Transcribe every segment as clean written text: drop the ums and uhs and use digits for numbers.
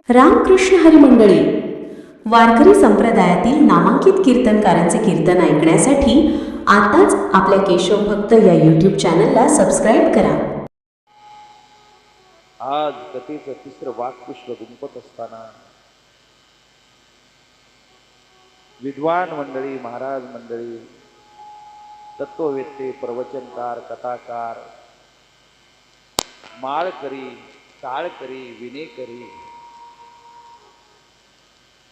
रामकृष्ण हरी मंडळी, वारकरी संप्रदायातील नामांकित कीर्तनकारांचे कीर्तन ऐकण्यासाठी आताच आपल्या केशव भक्त या यूट्यूब चॅनलला सबस्क्राईब करा. आज गतीचं तिसरं वाक्पुष्प गुंफत असताना विद्वान मंडळी, महाराज मंडळी, तत्ववेत्ते, प्रवचनकार, कथाकार, माळकरी, टाळकरी, विनेकरी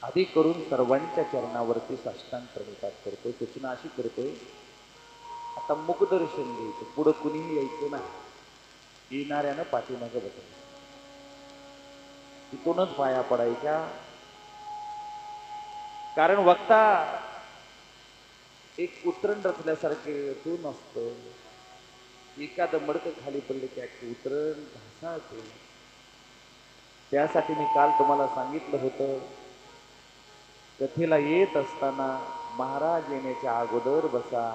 आदी करून सर्वांच्या चरणावरती साष्टांग प्रणिपात करतोय. सूचना अशी करतोय, आता मुखदर्शन द्यायचं, पुढं कुणीही यायचं नाही, येणाऱ्यानं पाठीमागं बसायचं, तिथूनच पाया पडायच्या. कारण वक्ता एक उतरण रचल्यासारखे तू नसतं. एखादं मडकं खाली पडले की उतरण ढासळते. त्यासाठी मी काल तुम्हाला सांगितलं होतं, कथेला येत असताना महाराज येण्याच्या अगोदर बसा.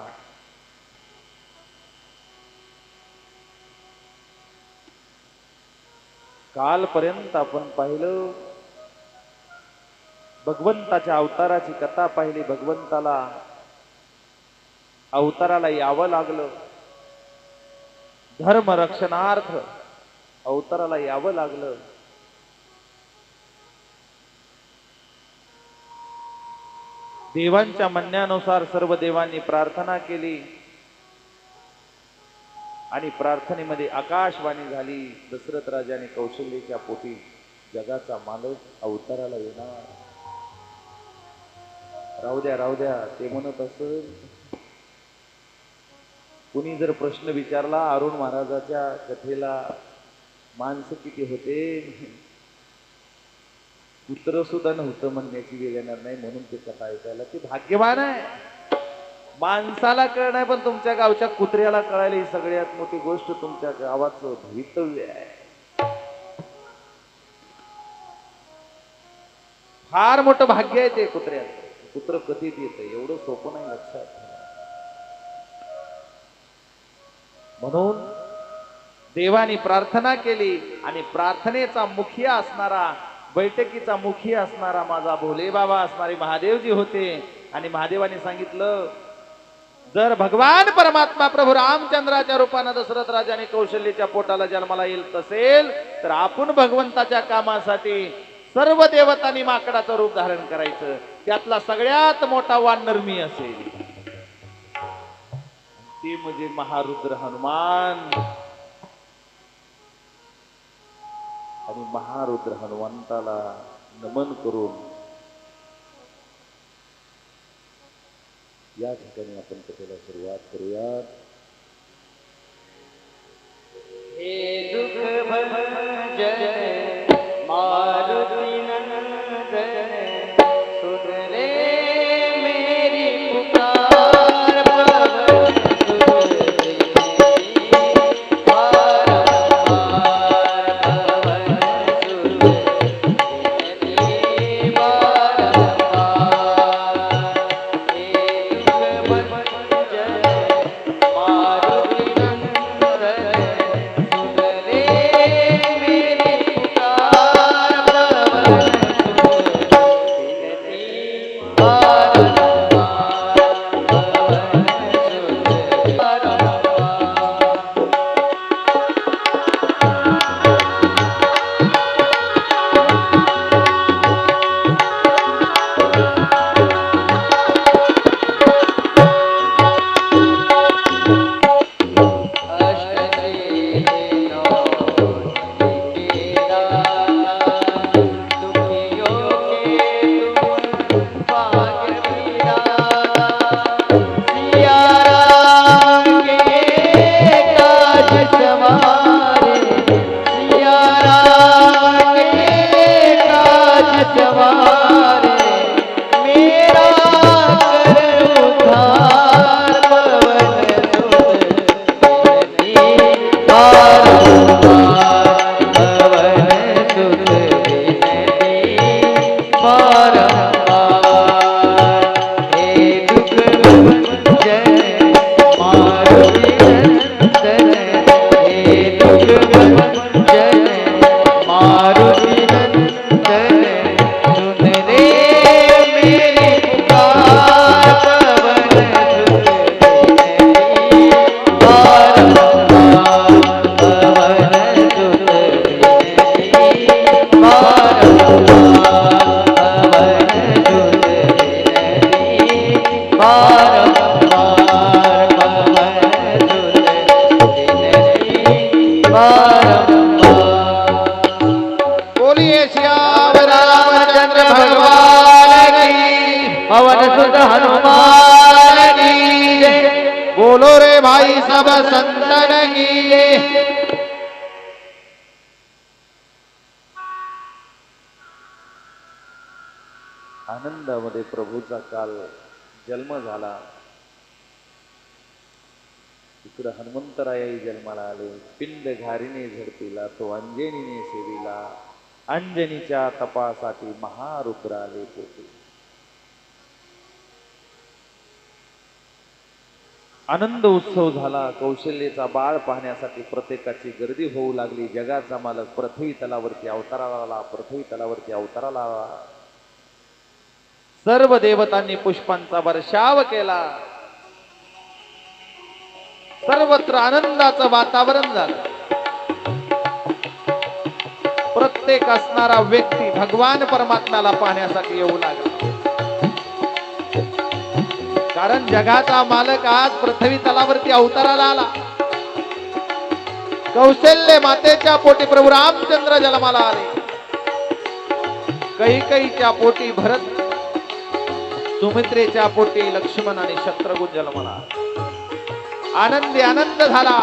कालपर्यंत आपण पाहिलं, भगवंताच्या अवताराची कथा पाहिली. भगवंताला अवताराला यावं लागलं, धर्म रक्षणार्थ अवताराला यावं लागलं. देवांच्या म्हणण्यानुसार सर्व देवांनी प्रार्थना केली आणि प्रार्थनेमध्ये आकाशवाणी झाली. दशरथ राजाने कौशल्याच्या पोटी जगाचा मालक अवताराला येणार. राहू द्या राहू द्या, ते म्हणत असेल. कुणी जर प्रश्न विचारला, अरुण महाराजाच्या कथेला माणसं किती होते, पुत्र सुद्धा नव्हतं म्हणण्याची वेळ येणार नाही, म्हणून ते कथा ऐकायला ते भाग्यवान आहे. माणसाला कळणार, पण तुमच्या गावच्या कुत्र्याला कळायला ही सगळ्यात मोठी गोष्ट तुमच्या गावाचं भवितव्य आहे. फार मोठं भाग्य आहे ते कुत्र्याचं. कुत्र कधीच येतं, एवढं सोपं नाही लक्षात. म्हणून देवानी प्रार्थना केली आणि प्रार्थनेचा मुखिया असणारा, बैठकीचा मुखिया असणारा माझा भोले बाबा असणारे महादेवजी होते. आणि महादेवाने सांगितलं, जर भगवान परमात्मा प्रभू रामचंद्राच्या रूपानं दशरथ राजाने कौशल्याच्या पोटाला जन्माला येईल असेल, तर आपण भगवंताच्या कामासाठी सर्व देवतांनी माकडाचं रूप धारण करायचं. त्यातला सगळ्यात मोठा वानर मी असेल, ते म्हणजे महारुद्र हनुमान. आणि महारुद्र हनुमंताला नमन करून या ठिकाणी आपण कथेला सुरुवात करूयात. हे दुःख भंजन मारुती नंदन, सुनले मेरी पुकार, पवन सुत दीनी बारंबार, पवन सुत दीनी बारंबार. हे दुःख भंजन मारुती नंदन, सुनले मेरी पुकार, पवन सुत दीनी बारंबार, पवन सुत बारंबार. जय मारुति नंदन सियावर रामचंद्र भगवान की, पवन सुत हनुमान की जय। बोलो रे भाई सब संतन की जय। आनंदामध्ये प्रभूचा काल जन्म झाला. इकडं हनुमंतरायाही जन्माला आले. पिंड घारीने झडपिला तो अंजनीने सेविला, अंजनीच्या तपासाठी महारुद्र आले पोटी. आनंद उत्सव झाला. कौशल्येचा बाळ पाहण्यासाठी प्रत्येकाची गर्दी होऊ लागली. जगाचा मालक पृथ्वी तलावरती अवताराला आला. पृथ्वी तलावरती अवताराला आला. सर्व देवतांनी पुष्पांचा वर्षाव केला. सर्वत्र आनंदाचं वातावरण झालं. प्रत्येक असणारा व्यक्ती भगवान परमात्म्याला पाहण्यासाठी येऊ लागला. कारण जगाचा मालक आज पृथ्वी तलावरती अवताराला आला. कौशल्य मातेच्या पोटी प्रभू रामचंद्र जन्माला आले. कैकेयीच्या पोटी भरत, सुमित्रेच्या पोटी लक्ष्मण आणि शत्रुघ्न जन्माला आले. आनंदी आनंद झाला.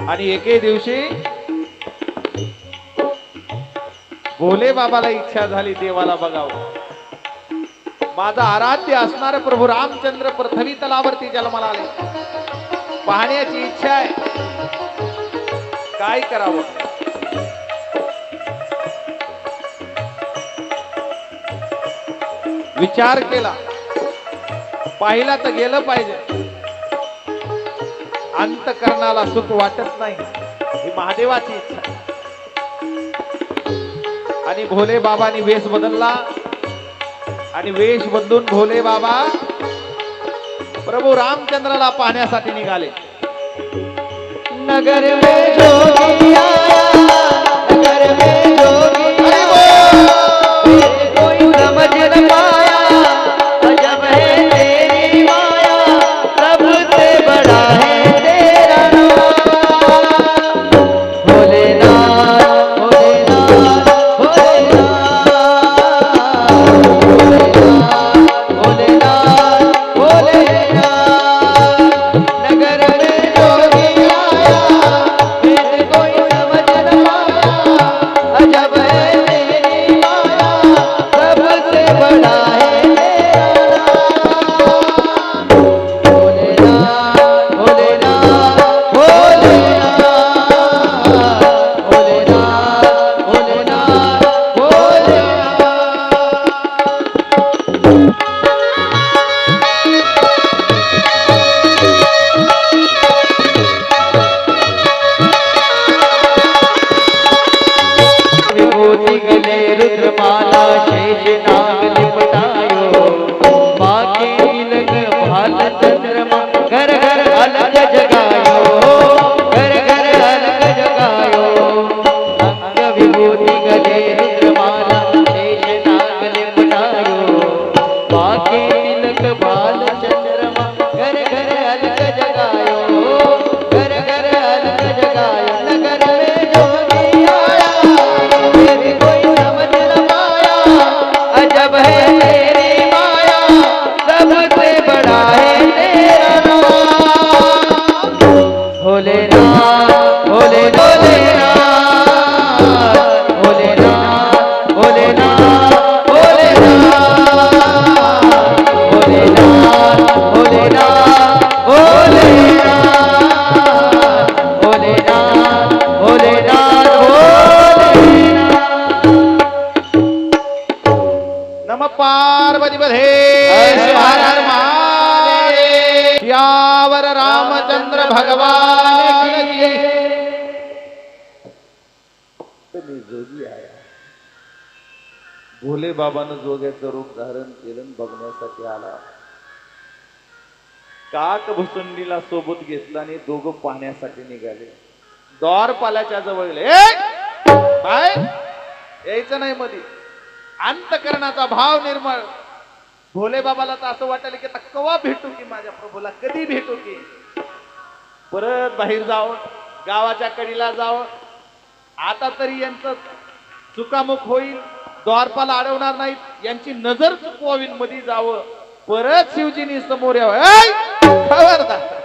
आणि एके दिवशी भोले बाबाला इच्छा झाली देवाला बघावं. माझा आराध्य असणार प्रभू रामचंद्र पृथ्वी तलावरती जन्माला आले. पाहण्याची इच्छा आहे. काय करावं? विचार केला. पाहिला तर गेलं पाहिजे. अंतकरणाला सुख वाटत नाही. ही महादेवाची इच्छा. आणि भोले बाबांनी वेश बदलला. आणि वेश बदलून भोले बाबा प्रभू रामचंद्राला पाहण्यासाठी निघाले. नगर में जोगी आया, नगर में जोगी आया, कोई समझ न पाया, अजब है तेरी माया, सबसे बड़ा है तेरा नाम। भोलेनाथ भोलेनाथ भोलेनाथ भोलेनाथ भोलेनाथ, नगर में जोगी आया, फिर कोई समझ न पाया, अजब है तेरी माया, सबसे बड़ा है तेरा नाम। भोलेनाथ भोलेनाथ भोलेनाथ भोलेनाथ भोलेनाथ भोलेनाथ। विभूति गले रुद्रमाला शेष नाग लिपटायो, बाके तिलक भाल चंद्रमा, घर घर अलग जगायो, घर घर अलग जगायो। अंग विभूति गले रुद्रमाला शेष नाग लिपटायो, बाके तिलक भाल चंद्रमा, घर घर अलग जगायो, घर घर अलग जगायो। नगर में जोगी आया, फिर कोई समझ न पाया, अजब है तेरी माया, सबसे बड़ा है तेरा नाम। भोलेनाथ भोले भोलेनाथ भोलेनाथ भोलेनाथ भोलेनाथ भोलेनाथ भोलेनाथ भोलेनाथ भोलेनाथ भोलेनाथ भोलेनाथ। नम पार्वती पदे हर हर महादेव। सियावर रामचंद्र भगवान की। मी जोगी आया. भोले बाबानं जोग्याचं रूप धारण केलं आणि बघण्यासाठी आला. काक भुसुंडीला सोबत घेतला आणि दोघं पाहण्यासाठी निघाले. द्वारपालाच्या जवळ गेले. काय यायचं नाही मध्ये. अंतकरणाचा भाव निर्मळ. भोले बाबाला तर असं वाटलं की आता कवा भेटू की माझ्या प्रभूला, कधी भेटू की. परत बाहेर जावं, गावाच्या कडीला जावं, आता तरी यांचं चुकामुक होईल, द्वारपाल अडवणार नाहीत, यांची नजर चुकवावी, मध्ये जावं, परत शिवजीनी समोर यावं. ऐ! खबरदार,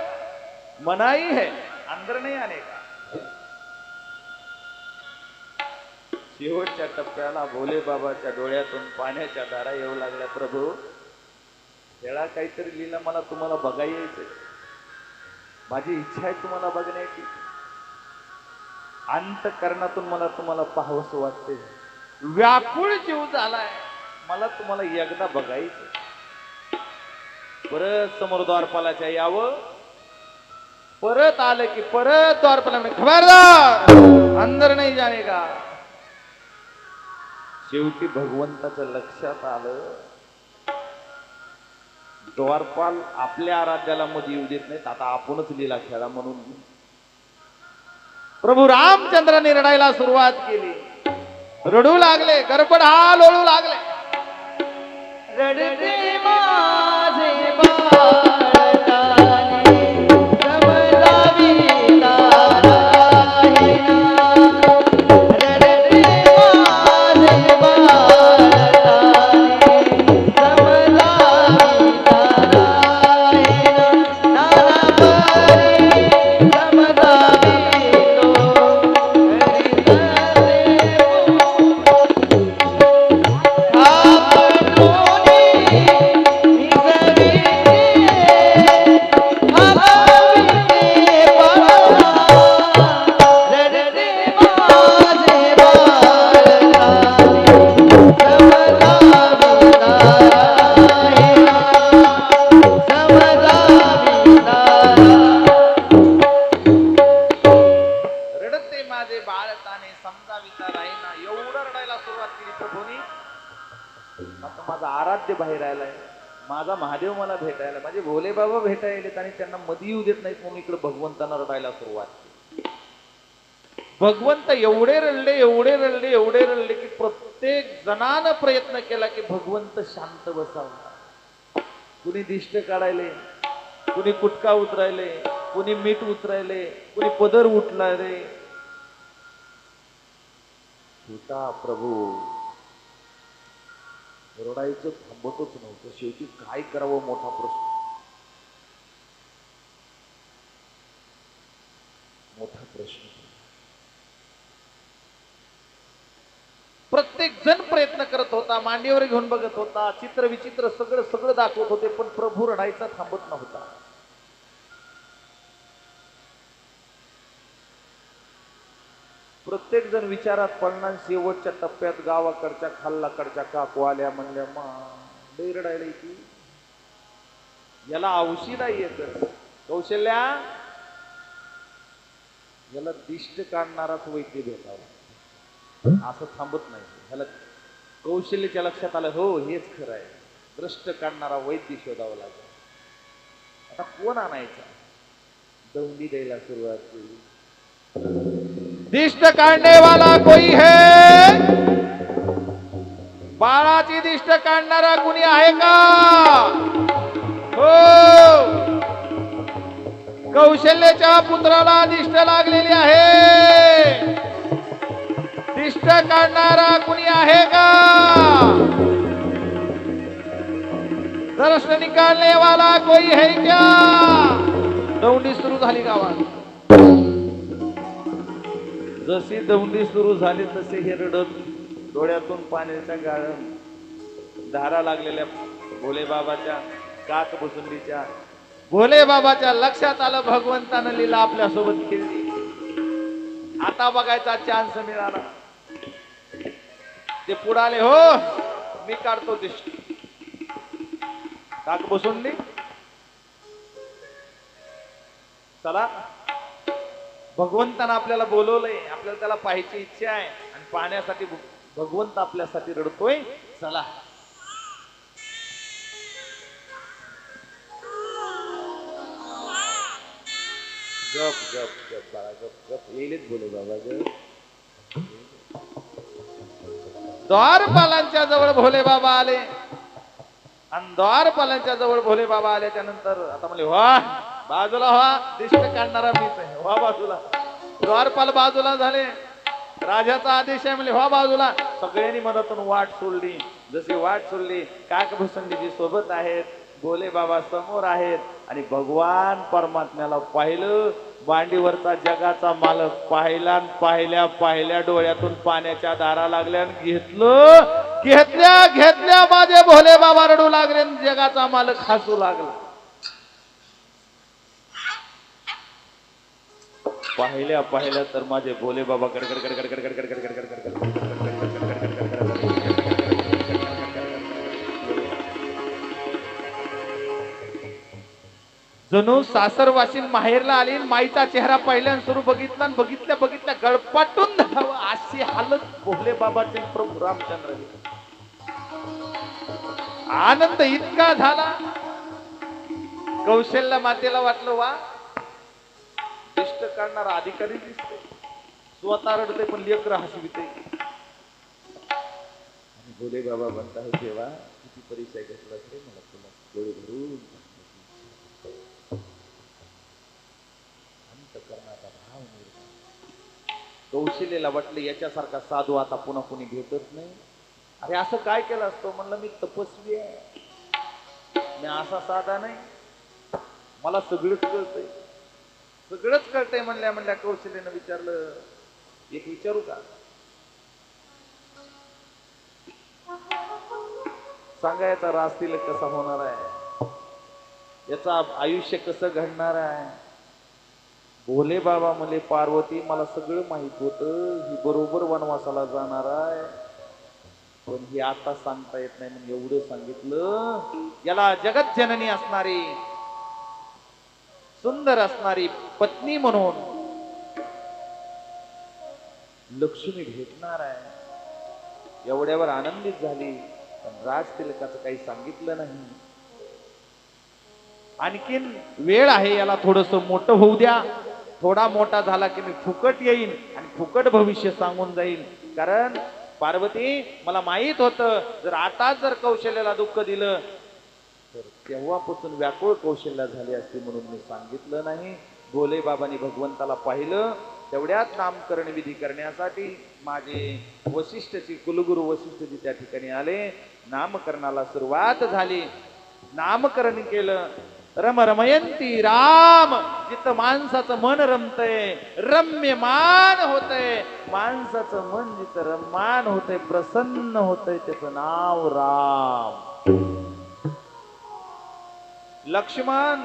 मनाई है, अंदर नहीं आने का. शेवटच्या टप्प्याला भोले बाबाच्या डोळ्यातून पाण्याच्या धारा येऊ लागल्या. प्रभू, खेळा काहीतरी लिहिलं, मला तुम्हाला बघा यायचंय, माझी इच्छा आहे तुम्हाला बघण्याची, अंतःकरणातून मला तुम्हाला पाहावंसं वाटते, व्याकुळ जीव झालाय, मला तुम्हाला एकदा बघायचं. परत समोर द्वारपालाच्या यावं, परत आलं की परत द्वारपाला म्हणे, खबरदार, अंदर नाही जाणे का. शेवटी भगवंताच्या लक्षात आलं, द्वारपाल आपल्या आराध्याला मध्ये येऊ देत नाहीत, आता आपणच लीला खेळा म्हणून प्रभू रामचंद्राने रडायला सुरुवात केली. रडू लागले, गडबड हाल ओळू लागले. रडते माझे बाळकाने, समजावी ताराहीना. रडते माझे बाळकाने, समजावी ताराहीना. नानापरी समजावी तो, रडते माझे बाळकाने, समजाविता राहीना. एवढं रडायला सुरुवात केली प्रभूनी. आता माझा आराध्य बाहेर आलाय, माझा महादेव मला भेटायला, माझे भोले बाबा भेटायलेत आणि त्यांना मध्ये येऊ देत नाहीत, म्हणून इकडे भगवंतांना रडायला सुरुवात केली. भगवंत एवढे रडले, एवढे रडले, एवढे रडले की प्रत्येक जणानं प्रयत्न केला की भगवंत शांत बसावा. कुणी दिष्ट काढायले, कुणी कुटका उतरायले, कुणी मीठ उतरायले, कुणी पदर उठला रे. छोटा प्रभू रडायचं थांबतच नव्हतं. शेवटी काय करावं मोठा प्रश्न, मोठा प्रश्न. प्रत्येक जण प्रयत्न करत होता, मांडीवर घेऊन बघत होता, चित्र विचित्र सगळं सगळं दाखवत होते, पण प्रभू रडायचा थांबत नव्हता. प्रत्येक जण विचारात पडणार. शेवटच्या टप्प्यात गावाकडच्या खाल्लाकडच्या काकू आल्या, म्हणल्या, मा लई रडायला की याला औषध येत, कौशल्या याला दिष्ट काढणाराच वैद्य भेटावा. असं थांबत नाही ह्याला. कौशल्याच्या लक्षात आलं, हो हेच खरं आहे, दृष्ट काढणारा वैद्य शोधावा लागेल. आता कोण आणायचा, दौंडी द्यायला सुरुवात केली. दिष्ट काढने वाला कोई है, बाळाची दिष्ट काढणारा कुणी आहे का. हो, कौशल्याच्या पुत्राला दिष्ट लागलेली आहे, दिष्ट काढणारा कुणी आहे का. दर्श निकालने वाला कोई है क्या. दौंडी सुरू झाली गावात. जशी दौंडी सुरू झाली तसे हे रडत, डोळ्यातून पाण्याच्या गाळण धारा लागलेल्या भोले बाबाच्या, काक बुसुंडीच्या. भोले बाबाच्या लक्षात आलं, भगवंतानं लीला आपल्या सोबत खेळली, आता बघायचा चान्स मिळाला. ते पुढाले, हो मी काढतो दिष्ट. काक बुसुंडी, चला, भगवंतानं आपल्याला बोलवलंय, आपल्याला त्याला पाहायची इच्छा आहे आणि पाहण्यासाठी भगवंत आपल्यासाठी रडतोय. चला, गप गप गप बाळा, गप गप, येईलच बोले बाबा गप. द्वारपालांच्या जवळ भोले बाबा आले आणि द्वारपालांच्या जवळ भोले बाबा आले. त्यानंतर आता म्हणले, व्हा बाजूला व्हा, दिष्ट काढणारा मीच आहे, व्हा बाजूला. द्वारपाल बाजूला झाले. राजाचा आदेश आहे म्हणजे व्हा बाजूला. सगळ्यांनी मनातून वाट सोडली. जशी वाट सोडली, काकभूषणजी सोबत आहेत, भोले बाबा समोर आहेत आणि भगवान परमात्म्याला पाहिलं. मांडीवरचा जगाचा मालक पाहिला आणि पाहिल्या डोळ्यातून पाण्याच्या धारा लागल्या आणि घेतल्या माझे भोले बाबा रडू लागले आणि जगाचा मालक हसू लागला. पाहिल्या तर माझे भोले बाबा जणू सासरवासीन माहेरला आली. माईचा चेहरा पहिल्यान सुरू बघितला आणि बघितल्या गळपाटून धावं अशी हालत भोले बाबाचे प्रभू रामचंद्र. आनंद इतका झाला, कौशल्य मातेला वाटलं वा दिष्ट काढणारा अधिकारी दिसते, स्वतः रडते पण लेकर हसविते. आणि भोले बाबा म्हणतात देवा किती परिचय घेतला रे, मला तुला डोळे भरून करण्याचा भाव निर्माण. कौशल्याला वाटलं याच्यासारखा साधू आता पुन्हा कोणी भेटत नाही. अरे असं काय केलं असतो? म्हणलं मी तपस्वी आहे, मी असा साधा नाही, मला सगळंच कळतंय म्हणल्या कौशल्यानं विचारलं एक विचारू का? सांगायचा रास्तील कसा होणार आहे, याचा आयुष्य कसं घडणार आहे. भोले बाबा म्हणले पार्वती मला सगळं माहित होतं, ही बरोबर वनवासाला जाणार आहे, पण हे आता सांगता येत नाही म्हणून एवढं सांगितलं. याला जगत जननी असणारी, सुंदर असणारी पत्नी म्हणून लक्ष्मी भेटणार आहे. एवढ्यावर आनंदित झाली, पण राज तिलकाचं काही सांगितलं नाही. आणखीन वेळ आहे, याला थोडस मोठं होऊ द्या. थोडा मोठा झाला की मी फुकट येईन आणि फुकट भविष्य सांगून जाईल. कारण पार्वती मला माहित होतं जर आता जर कौशल्याला दुःख दिलं तर तेव्हापासून व्याकुळ कौशल्या झाली असती म्हणून मी सांगितलं नाही. भोले बाबांनी भगवंताला पाहिलं. तेवढ्यात नामकरण विधी करण्यासाठी माझे वशिष्ठची कुलगुरू वशिष्ठजी त्या ठिकाणी आले. नामकरणाला सुरुवात झाली. नामकरण केलं. रमयंती राम, जिथं माणसाचं मन रमतय, रम्यमान होतय, माणसाचं मन जिथं रममान होतय, प्रसन्न होतय, त्याचं नाव राम. लक्ष्मण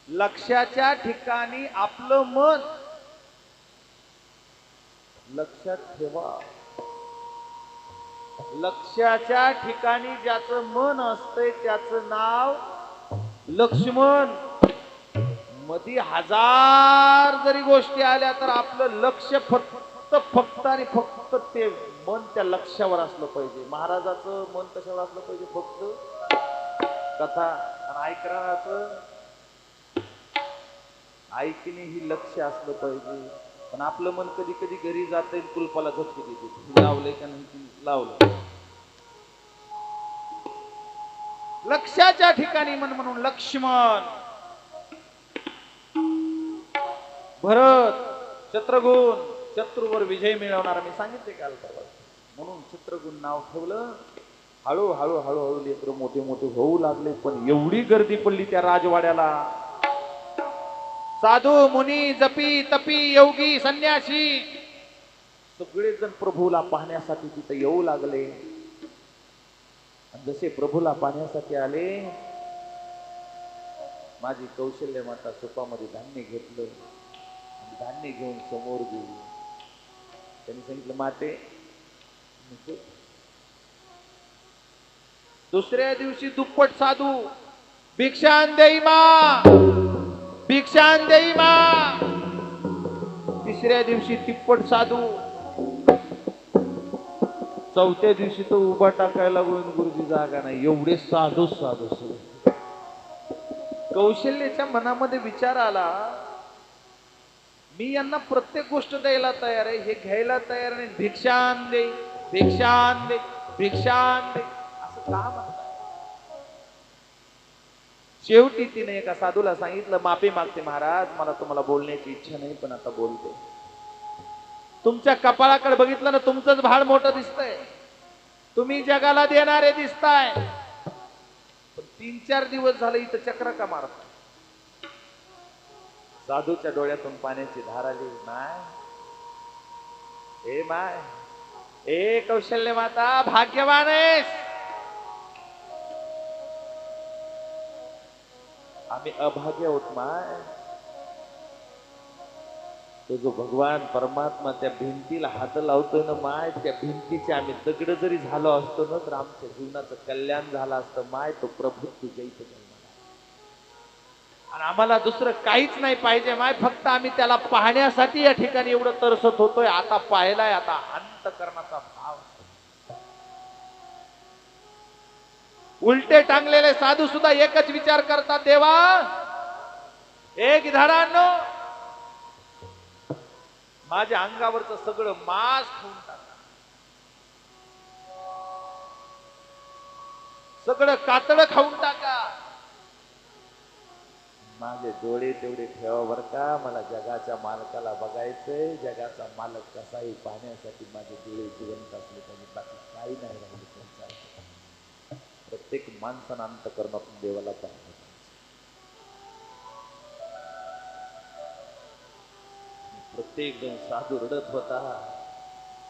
लक्ष्याच्या ठिकाणी आपलं मन, लक्षात ठेवा, लक्ष्याच्या ठिकाणी ज्याचं मन असतंय त्याचं नाव लक्ष्मण. मधी हजार जरी गोष्टी आल्या तर आपलं लक्ष फक्त आणि फक्त ते मन त्या लक्ष्यावर असलं पाहिजे. महाराजाचं मन कशावर असलं पाहिजे? फक्त कथा. आणि ऐकणाराचं ऐकणे ही लक्ष असलं पाहिजे. पण आपलं मन कधी कधी घरी जात कुलपाला झटके देते, लावलंय का नाही लावलं. लक्ष्याच्या ठिकाणी मन म्हणून लक्ष्मण. भरत शत्रुघ्न, शत्रूवर विजय मिळवणारा मी सांगितले काल परवा, म्हणून शत्रुघ्न नाव ठेवलं. हळूहळू लेकर मोठे मोठे होऊ लागले. पण एवढी गर्दी पडली त्या राजवाड्याला. साधू मुनी जपी तपी योगी संन्यासी सगळेजण प्रभूला पाहण्यासाठी तिथे येऊ लागले. जसे प्रभूला पाहण्यासाठी आले, माझी कौशल्य माता सुपामध्ये धान्य घेतलं आणि धान्य घेऊन समोर गेली. त्यांनी सांगितलं माते नको. दुसऱ्या दिवशी दुप्पट साधू, भिक्षान देई मा, भिक्षान देई मा. तिसऱ्या दिवशी तिप्पट साधू. चौथ्या दिवशी तो उभा टाकायला गुरुजी जागा नाही. एवढे साधू साधू. कौशल्याच्या मनामध्ये विचार आला, मी यांना प्रत्येक गोष्ट द्यायला तयार आहे, हे घ्यायला तयार नाही. भिक्षान दे, भिक्षान दे, भिक्षान दे असं का म्हणतात? शेवटी तिने एका साधूला सांगितलं, माफी मागते महाराज, मला तुम्हाला बोलण्याची इच्छा नाही, पण आता बोलते. तुमच्या कपाळाकडे बघितलं ना, तुमचंच भाड मोठं दिसतंय, तुम्ही जगाला देणारे दिसताय, पण 3-4 दिवस झाले इथं चक्र का मारत. साधूच्या डोळ्यातून पाण्याची धार आली. माय, ए माय, ए कौशल्य माता, भाग्यवान आहेस. आम्ही अभाग्य आहोत माय. तो जो भगवान परमात्मा त्या भिंतीला हात लावतोय ना माय, त्या भिंतीचे आम्ही दगड जरी झालो असतो ना, तर आमच्या जीवनाचं कल्याण झालं असतं माय. तो प्रभू तुझ्या इथे जन्माला, आणि आम्हाला दुसरं काहीच नाही पाहिजे माय, फक्त आम्ही त्याला पाहण्यासाठी या ठिकाणी एवढं तरसत होतोय. आता पाहिलाय, आता अंतःकरणाचा भाव. उलटे टांगलेले साधू सुद्धा एकच विचार करतात, देवा एक धडांनो, माझ्या अंगावरचं सगळं मांस खाऊन टाका, सगळं कातड खाऊन टाका, माझे डोळे तेवढे ठेवा बर का. मला जगाच्या मालकाला बघायचंय, जगाचा मालक कसाही पाहण्यासाठी माझे डोळे जिवंत असले पाहिजे, बाकी काही नाही राहिले त्यांचा. प्रत्येक माणसानं अंतःकरणातून देवाला पाहिजे. प्रत्येक जण साधू रडत होता.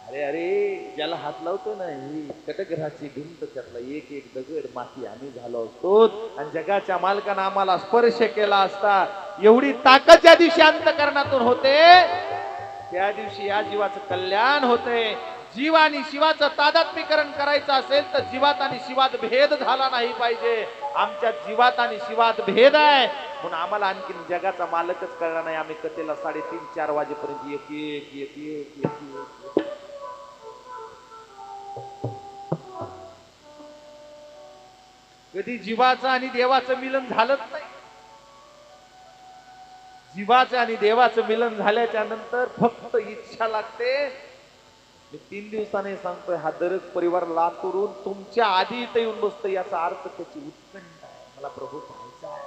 अरे अरे, ज्याला हात लावतो ना, ही कटग्रहाची भिंत, त्यातला एक एक दगड माती आम्ही झालो असतो, आणि जगाच्या मालकानं आम्हाला स्पर्श केला असता. एवढी ताकद ज्या दिवशी अंतःकरणातून होते, त्या दिवशी या जीवाचं कल्याण होते. जीव आणि शिवाचं तादात्म्यकरण करायचं असेल तर जीवात आणि शिवात भेद झाला नाही पाहिजे. आमच्या जीवात आणि शिवात भेद आहे, म्हणून आम्हाला आणखीन जगाचा मालकच कळला नाही. आम्ही कथेला 3:30-4 वाजेपर्यंत एक एक एक एक एक एक कधी जीवाचं आणि देवाचं मिलन झालंच नाही. जीवाचं आणि देवाचं मिलन झाल्याच्या नंतर फक्त इच्छा लागते. मी 3 दिवसाने सांगतोय, हा दरक परिवार लातूरून तुमच्या आधी इथं येऊन बसतो, याचा अर्थ त्याची उत्कंठा आहे, मला प्रभू पाहायचा आहे.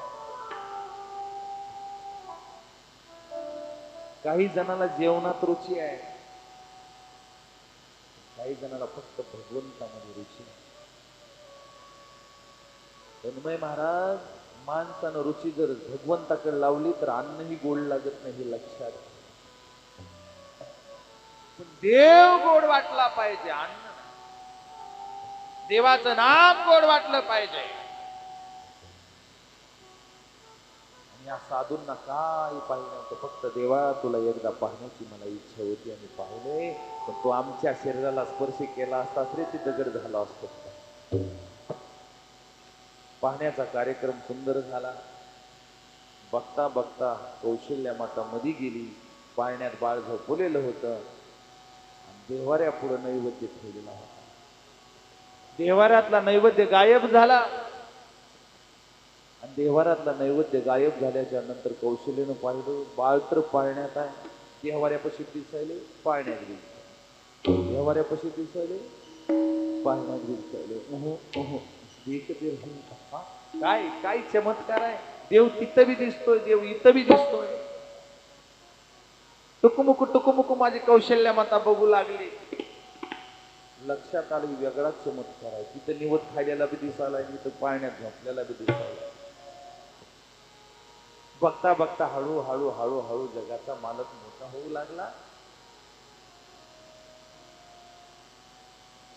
काही जणाला जेवणात रुची आहे, काही जणाला फक्त भगवंतामध्ये रुची आहे. तन्मय महाराज, माणसानं रुची जर भगवंताकडे लावली तर अन्नही गोड लागत नाही, हे लक्षात. पण देव गोड वाटला पाहिजे, अन्न देवाचं नाम गोड वाटलं पाहिजे. आणि या साधूंना काय पाहिलं नव्हतं, फक्त देवा तुला एकदा पाहण्याची मला इच्छा होती, आणि पाहिले, पण तो आमच्या शरीराला स्पर्श केला असता तरी ते दगड झाला असतो. पाहण्याचा कार्यक्रम सुंदर झाला. बघता बघता कौशल्या माता मध्ये गेली. पाळण्यात बाळ झोपलेलं होतं, देव्हाऱ्या पुढे नैवेद्य ठेवलेला होता. देव्हाऱ्यातला नैवेद्य गायब झाला, आणि देव्हाऱ्यातला नैवेद्य गायब झाल्याच्या नंतर कौशल्यानं पाहिलं, बाळ तर पाळण्यात आहे, देव्हाऱ्यापाशी दिसायले, पाळण्यात दिसायले, देव्हाऱ्यापाशी दिसायले, पाळण्यात दिसायले. काय काय चमत्कार आहे. देव तिथं बी दिसतोय, देव इथं बी दिसतोय. टुकुमुकू माझी कौशल्या माता बघू लागली. लक्षात आलं, वेगळाच चमत्कार आहे. तिथं निवत खायला बी दिसायला, इथं पाळण्यात झोपल्याला बी दिसायला. बघता बघता हळूहळू हळूहळू जगाचा मालक मोठा होऊ लागला.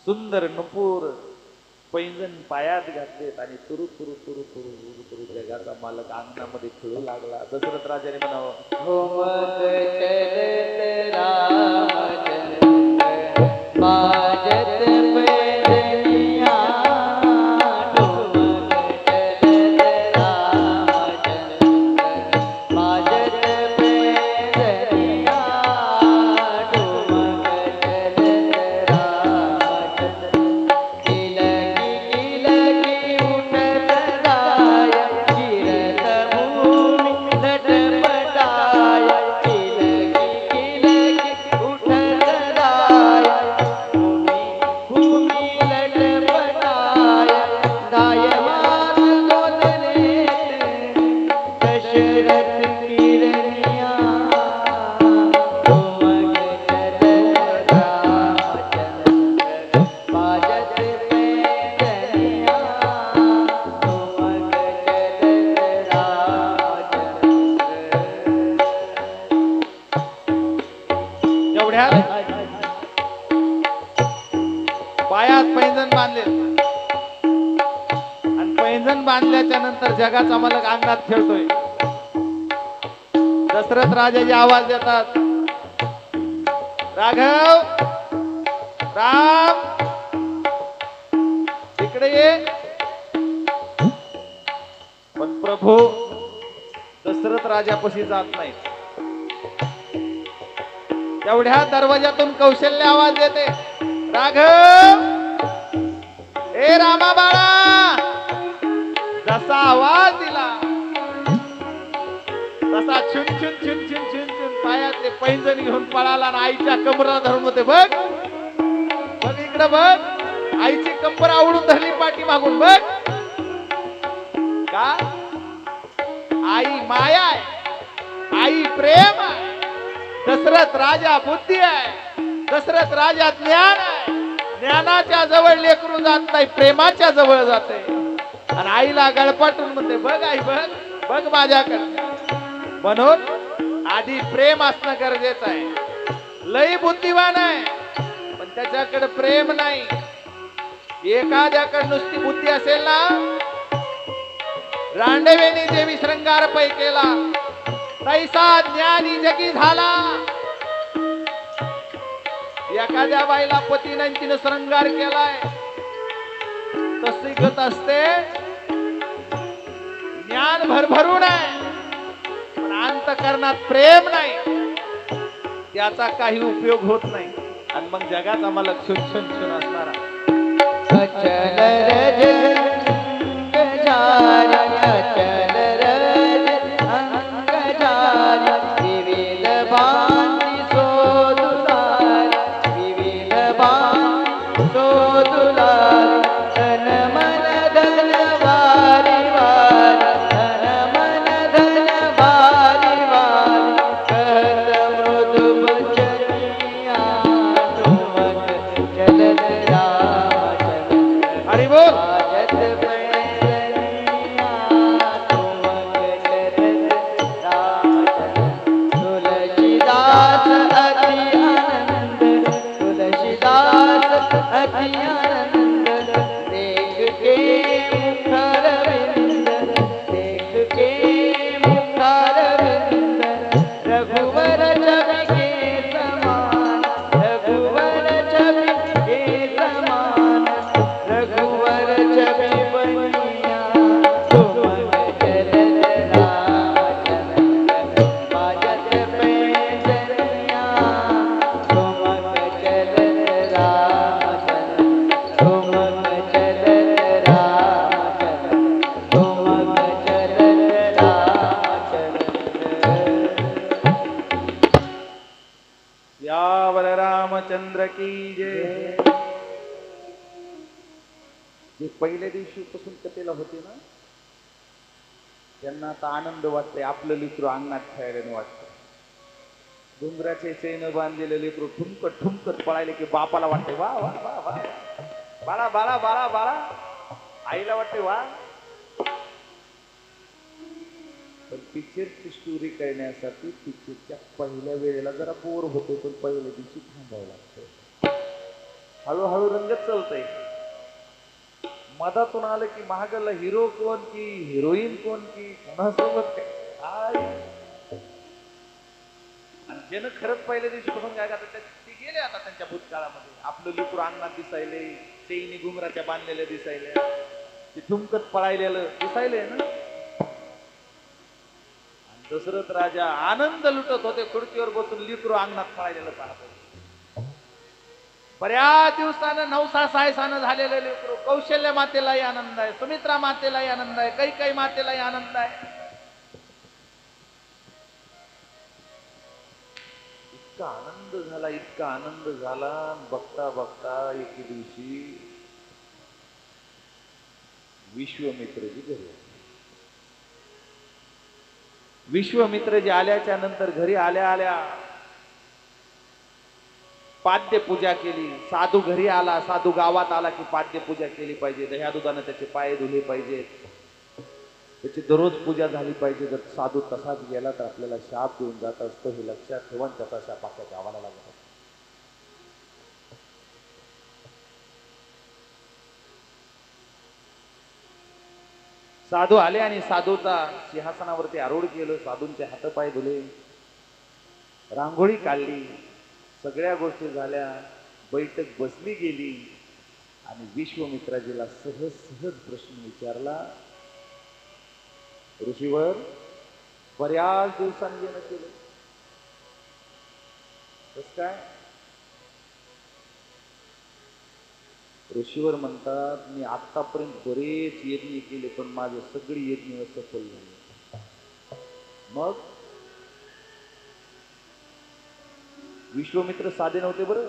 सुंदर नुपूर पैंजण पायात घातलेत, आणि तुरु तुरु तुरु तुरु तुरु तुरु जगाचा मालक अंगणामध्ये खेळू लागला. दशरथ राजाने म्हणावं, घुमत चलत रामचंद्र बाजत पैजनिया, घुमत चलत रामचंद्र बाजत पैजनिया, घुमत चलत रामचंद्र किलकी किलकी उठत राय, गिरत भूमि लटपटाय, किलकी तेवढ्यात पायात पैंजण बांधले आणि पैंजण बांधल्याच्या नंतर जगाचा मालक अंगात खेळतोय. दशरथ राजाचे आवाज देतात, राघव, राम, इकडे ये. पण प्रभू दशरथ राजापाशी जात नाही. तेवढ्या दरवाजातून कौशल्य आवाज देते, राघव, ए रामा बाळा. जसा आवाज दिला तसा छुन छुन छुन छुन छुन छुन पायातले पैंजण घेऊन पळाला आणि आईच्या कमरा धरून होते. बघ बघ इकडे बघ, आईची कंबर आवडून धरली पाठी मागून. बघ का, आई माया आहे, आई प्रेम आहे, दशरथ राजा बुद्धी आहे, दशरथ राजा ज्ञान आहे. ज्ञानाच्या जवळ लेकरू जात नाही, प्रेमाच्या जवळ जाते. आणि आईला गळपाटून म्हणते, बघ आई बघ बघ माझ्याकडे. म्हणून आधी प्रेम असणं गरजेचं आहे. लई बुद्धिवान आहे पण त्याच्याकडे प्रेम नाही. एखाद्याकडे नुसती बुद्धी असेल ना, रांडवेने देवी श्रंगार पै केला तैसा ज्ञानी जगी झाला. एखाद्या बाईला पतीने तिने श्रंगार केलाय तशी गत असते. ज्ञान भरभरून आहे पण अंतकरणात प्रेम नाही, त्याचा काही उपयोग होत नाही. आणि मग जगाचा मला छुन छुन छुन असणारा अचल रज अंग जारी, अचल रज अंग जारी, विविध भांती शोधुलारी, विविध भांती शोधुलारी. तन मन धन वारी वारी, तन मन धन वारी वारी. कहत मृदु बचनिया तुमक चलत राम चलन. हरी बोल. आजत पैंजनिया तुमक चलत राम चलन. तुलसीदास अति आनंद, तुलसीदास अति आनंद. देख के मुखर विंद, देख के मुखर विंद. रघुवर छवि के समान, रघुवर छवि के समान. रघुवर छवि बनिया तुमक चलत राम चलन. बाजत पैंजनिया तुमक चलत राम चलन. तुमक चलत राम चलन, तुमक चलत राम चलन. यावर रामचंद्र की जय. जे पहिल्या दिवशीपासून कथेला होते ना, त्यांना आता आनंद वाटतंय. आपलं लेकरू अंगणात खेळायला वाटतं. डोंगराचे चैन बांधलेलं लेकरू ठुमकत ठुमकत पळायले की बापाला वाटते वा वा वा वा, बाळा बाळा बाळा बाळा. आईला वाटते वा. पण पिक्चरची स्टोरी कळण्यासाठी पिक्चरच्या पहिल्या वेळेला जरा बोर होते, पण पहिल्या दिवशी थांबावं लागतं. हळूहळू रंगत चालतंय. मधातून आलं की महागला हिरो कोण की हिरोईन कोण की कोणासोबत काय. आणि ज्यानं खरंच पहिल्या दिवशी पासून काय करतात ते गेले आता त्यांच्या भूतकाळामध्ये. आपलं लेकरू अंगणात दिसायले, चैनी घुंगराच्या बांधलेल्या दिसायले, ते ठुमकत पळायलेलं दिसायले ना. दशरथ राजा आनंद लुटत होते, खुर्चीवर बसून लेकरू अंगणात पळायलेलं पाहत. बऱ्याच दिवसानं नवसा सायसानं झालेलं लेकरू. कौशल्य मातेलाही आनंद आहे, सुमित्रा मातेलाही आनंद आहे, कैकेयी मातेलाही आनंद आहे. इतका आनंद झाला, इतका आनंद झाला. बघता बघता एके दिवशी विश्वामित्रजी घरी आले. विश्वामित्रजी आल्याच्या नंतर घरी आल्या आल्या पाद्य पूजा केली. साधू घरी आला, साधू गावात आला की पाद्य पूजा केली पाहिजे. दह्या दुधाने त्याचे पाय धुले पाहिजेत, त्याची दररोज पूजा झाली पाहिजे. जर साधू तसाच गेला तर आपल्याला शाप देऊन जात असतो, हे लक्षात ठेवून त्याचा शाप आपल्या गावाला लागत. साधू आले आणि साधूचा सिंहासनावरती आरूढ केलं, साधूंचे हातपाय धुले, रांगोळी काढली, सगळ्या गोष्टी झाल्या, बैठक बसली गेली आणि विश्वामित्राजीला सहज सहज प्रश्न विचारला, ऋषीवर बऱ्याच दिवसांनी येणं केलं, कस काय? ऋषीवर म्हणतात, मी आतापर्यंत बरेच यज्ञ केले पण माझे सगळे यज्ञ सफल झाले. मग विश्वामित्र साधे नव्हते बरं.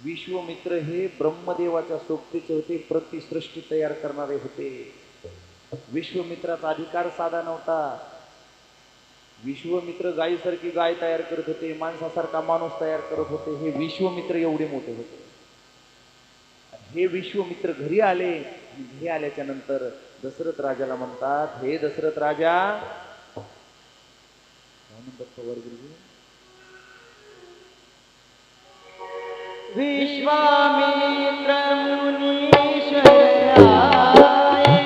विश्वामित्र हे ब्रह्मदेवाच्या सोबतीचे होते, प्रतिसृष्टी तयार करणारे होते. विश्वामित्राचा अधिकार साधा नव्हता. विश्वामित्र गायीसारखी गाय तयार करत होते, माणसासारखा माणूस तयार करत होते. हे विश्वामित्र एवढे मोठे होते. हे विश्वामित्र घरी आले. घरी आल्याच्या नंतर दशरथ राजाला म्हणतात, हे दशरथ राजा, काय म्हणतात पवार गुरुजी? विश्वामित्र मुनीश्वर आए,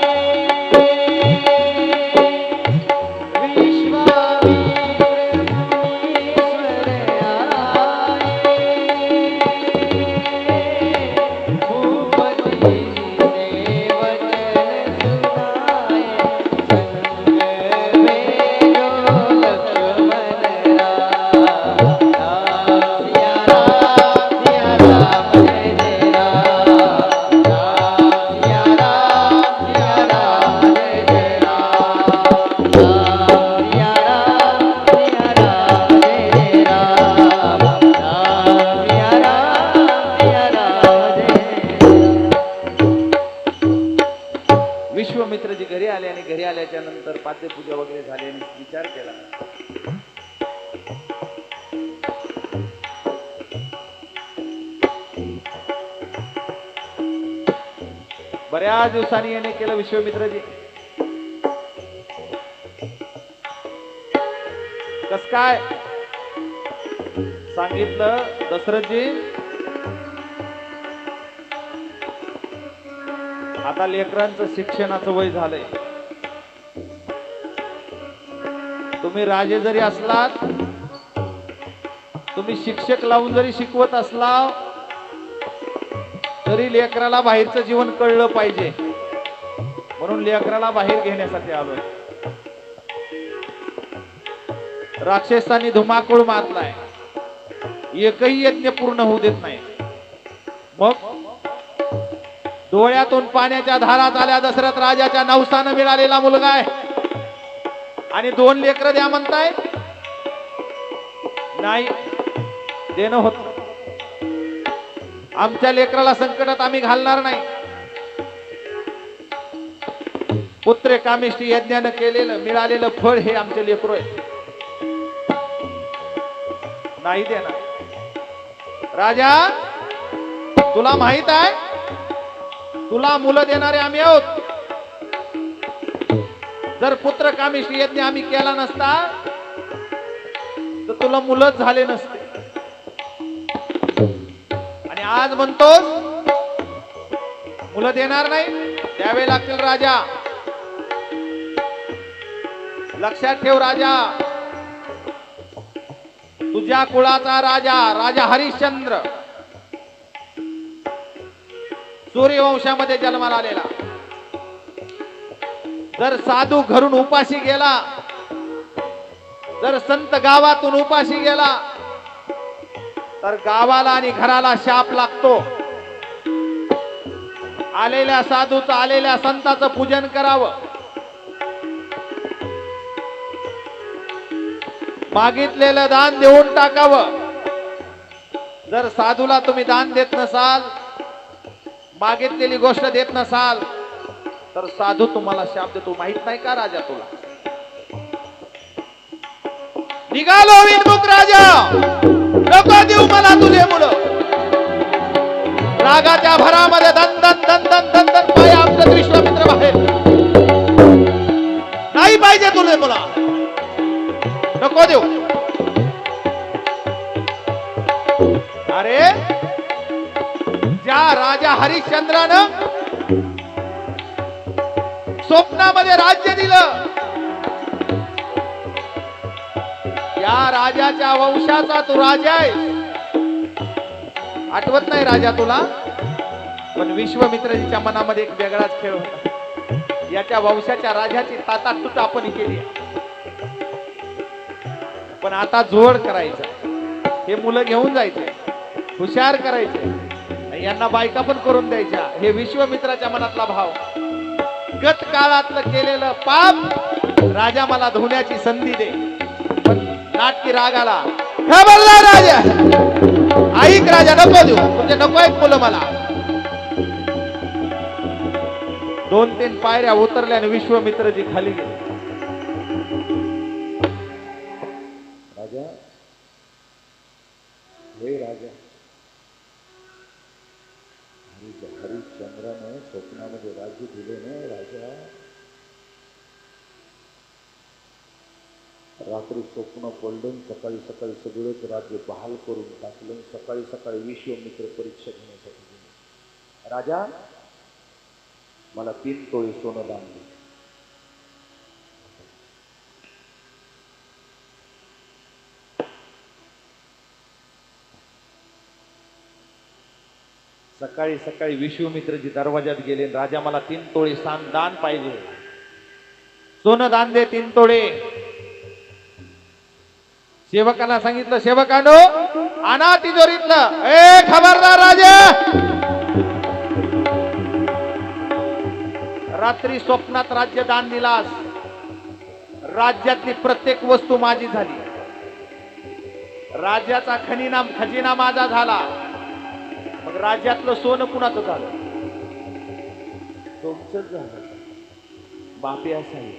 विश्वामित्र मुनीश्वर आए, भूपति ने वचन सुनाए, संग में जो लक्ष्मण विश्वामित्रजी घरी आले आणि घरी आल्याच्या नंतर पाद्यपूजा वगैरे झाली आणि विचार केला, बऱ्याच दिवसांनी येणे केलं विश्वामित्रजी. कस काय? सांगितलं दशरथजी, आता लेकरांचं शिक्षणाचं वय झालंय. तुम्ही राजे जरी असलात, तुम्ही शिक्षक लावून जरी शिकवत असला, तरी लेकराला बाहेरचं जीवन कळलं पाहिजे. म्हणून लेकराला बाहेर घेण्यासाठी आलोय. राक्षसांनी धुमाकूळ मारलाय, एकही यज्ञ पूर्ण होऊ देत नाही. मग डोळ्यातून पाण्याच्या धारा झाल्या. दशरथ राजाच्या नवसानं मिळालेला मुलगा आहे आणि 2 लेकरं द्या म्हणताय. नाही देणं होत. आमच्या लेकराला संकटात आम्ही घालणार नाही. पुत्र कामिष्ठी यज्ञानं केलेलं मिळालेलं फळ हे आमचे लेकरू आहे. नाही देणार. राजा, तुला माहित आहे, तुला मुलं देणारे आम्ही आहोत. जर पुत्र कामिष्ठी यज्ञ आम्ही केला नसता तर तुला मुलंच झाले नसते. आणि आज म्हणतोस मुलं देणार नाही, द्यावे लागतील. राजा लक्षात ठेव, राजा तुझ्या कुळाचा राजा, राजा हरिश्चंद्र सूर्यवंशामध्ये जन्माला आलेला. जर साधू घरून उपाशी गेला, जर संत गावातून उपाशी गेला, तर गावाला आणि घराला शाप लागतो. आलेल्या साधूचं, आलेल्या संताचं पूजन करावं. मागितलेलं दान देऊन टाकावं. जर साधूला तुम्ही दान देत नसाल, मागितलेली गोष्ट देत नसाल, तर साधू तुम्हाला शाप देतो. माहित नाही का राजा तुला? निघालो विनमुख राजा, नको देऊ मला तुझे मुलं. रागाच्या भरामध्ये दंदन दंदन दंदन पाय आमचं विश्वामित्र बाहेर. नाही पाहिजे तुझे मुला, नको देऊ. अरे ज्या राजा हरिश्चंद्रानं स्वप्नामध्ये राज्य दिलं. या राजाच्या वंशाचा तू राजा आहे. आठवत नाही राजा तुला? पण विश्वामित्रजीच्या मनामध्ये एक वेगळाच खेळ होता. याच्या वंशाच्या राजाची ताटातूट आपण केली. पण आता जोड करायचा. हे मुलं घेऊन जायचे, हुशार करायचे, यांना बायका पण करून द्यायच्या. हे विश्वामित्राच्या मनातला भाव. गत काळातलं केलेलं पाप राजा मला धुण्याची संधी दे. पण नाटकी राग आला. खबरदार राजा, ऐक राजा, नको देऊ, तुझे नको ऐक मुलं मला. 2-3 पायऱ्या उतरल्या आणि विश्वामित्रजी खाली गेले. राजा, हे राजा, हरिश्चंद्राने स्वप्नामध्ये राज्य दिले ना राजा. रात्री स्वप्न पडलं, सकाळी सकाळी सगळंच राज्य बहाल करून टाकलं. सकाळी सकाळी विश्वामित्र परीक्षा घेण्यासाठी गेले. राजा, मला 3 तोळे सोनं दान दे. सकाळी सकाळी विश्वामित्रजी दरवाजात गेले. राजा, मला 3 तोळे दान पाहिजे, सोनं दान दे 3 तोळे. सेवकांना सांगितलं, सेवकांनो आणा तिजोरीतलं. ए खबरदार राजा, रात्री स्वप्नात राज्य दान दिलास, राज्यातली प्रत्येक वस्तू माझी झाली. राज्याचा खजिना माझा झाला. मग राज्यातलं सोनं कुणाचं झालं? तुमचंच झालं. बापी असाही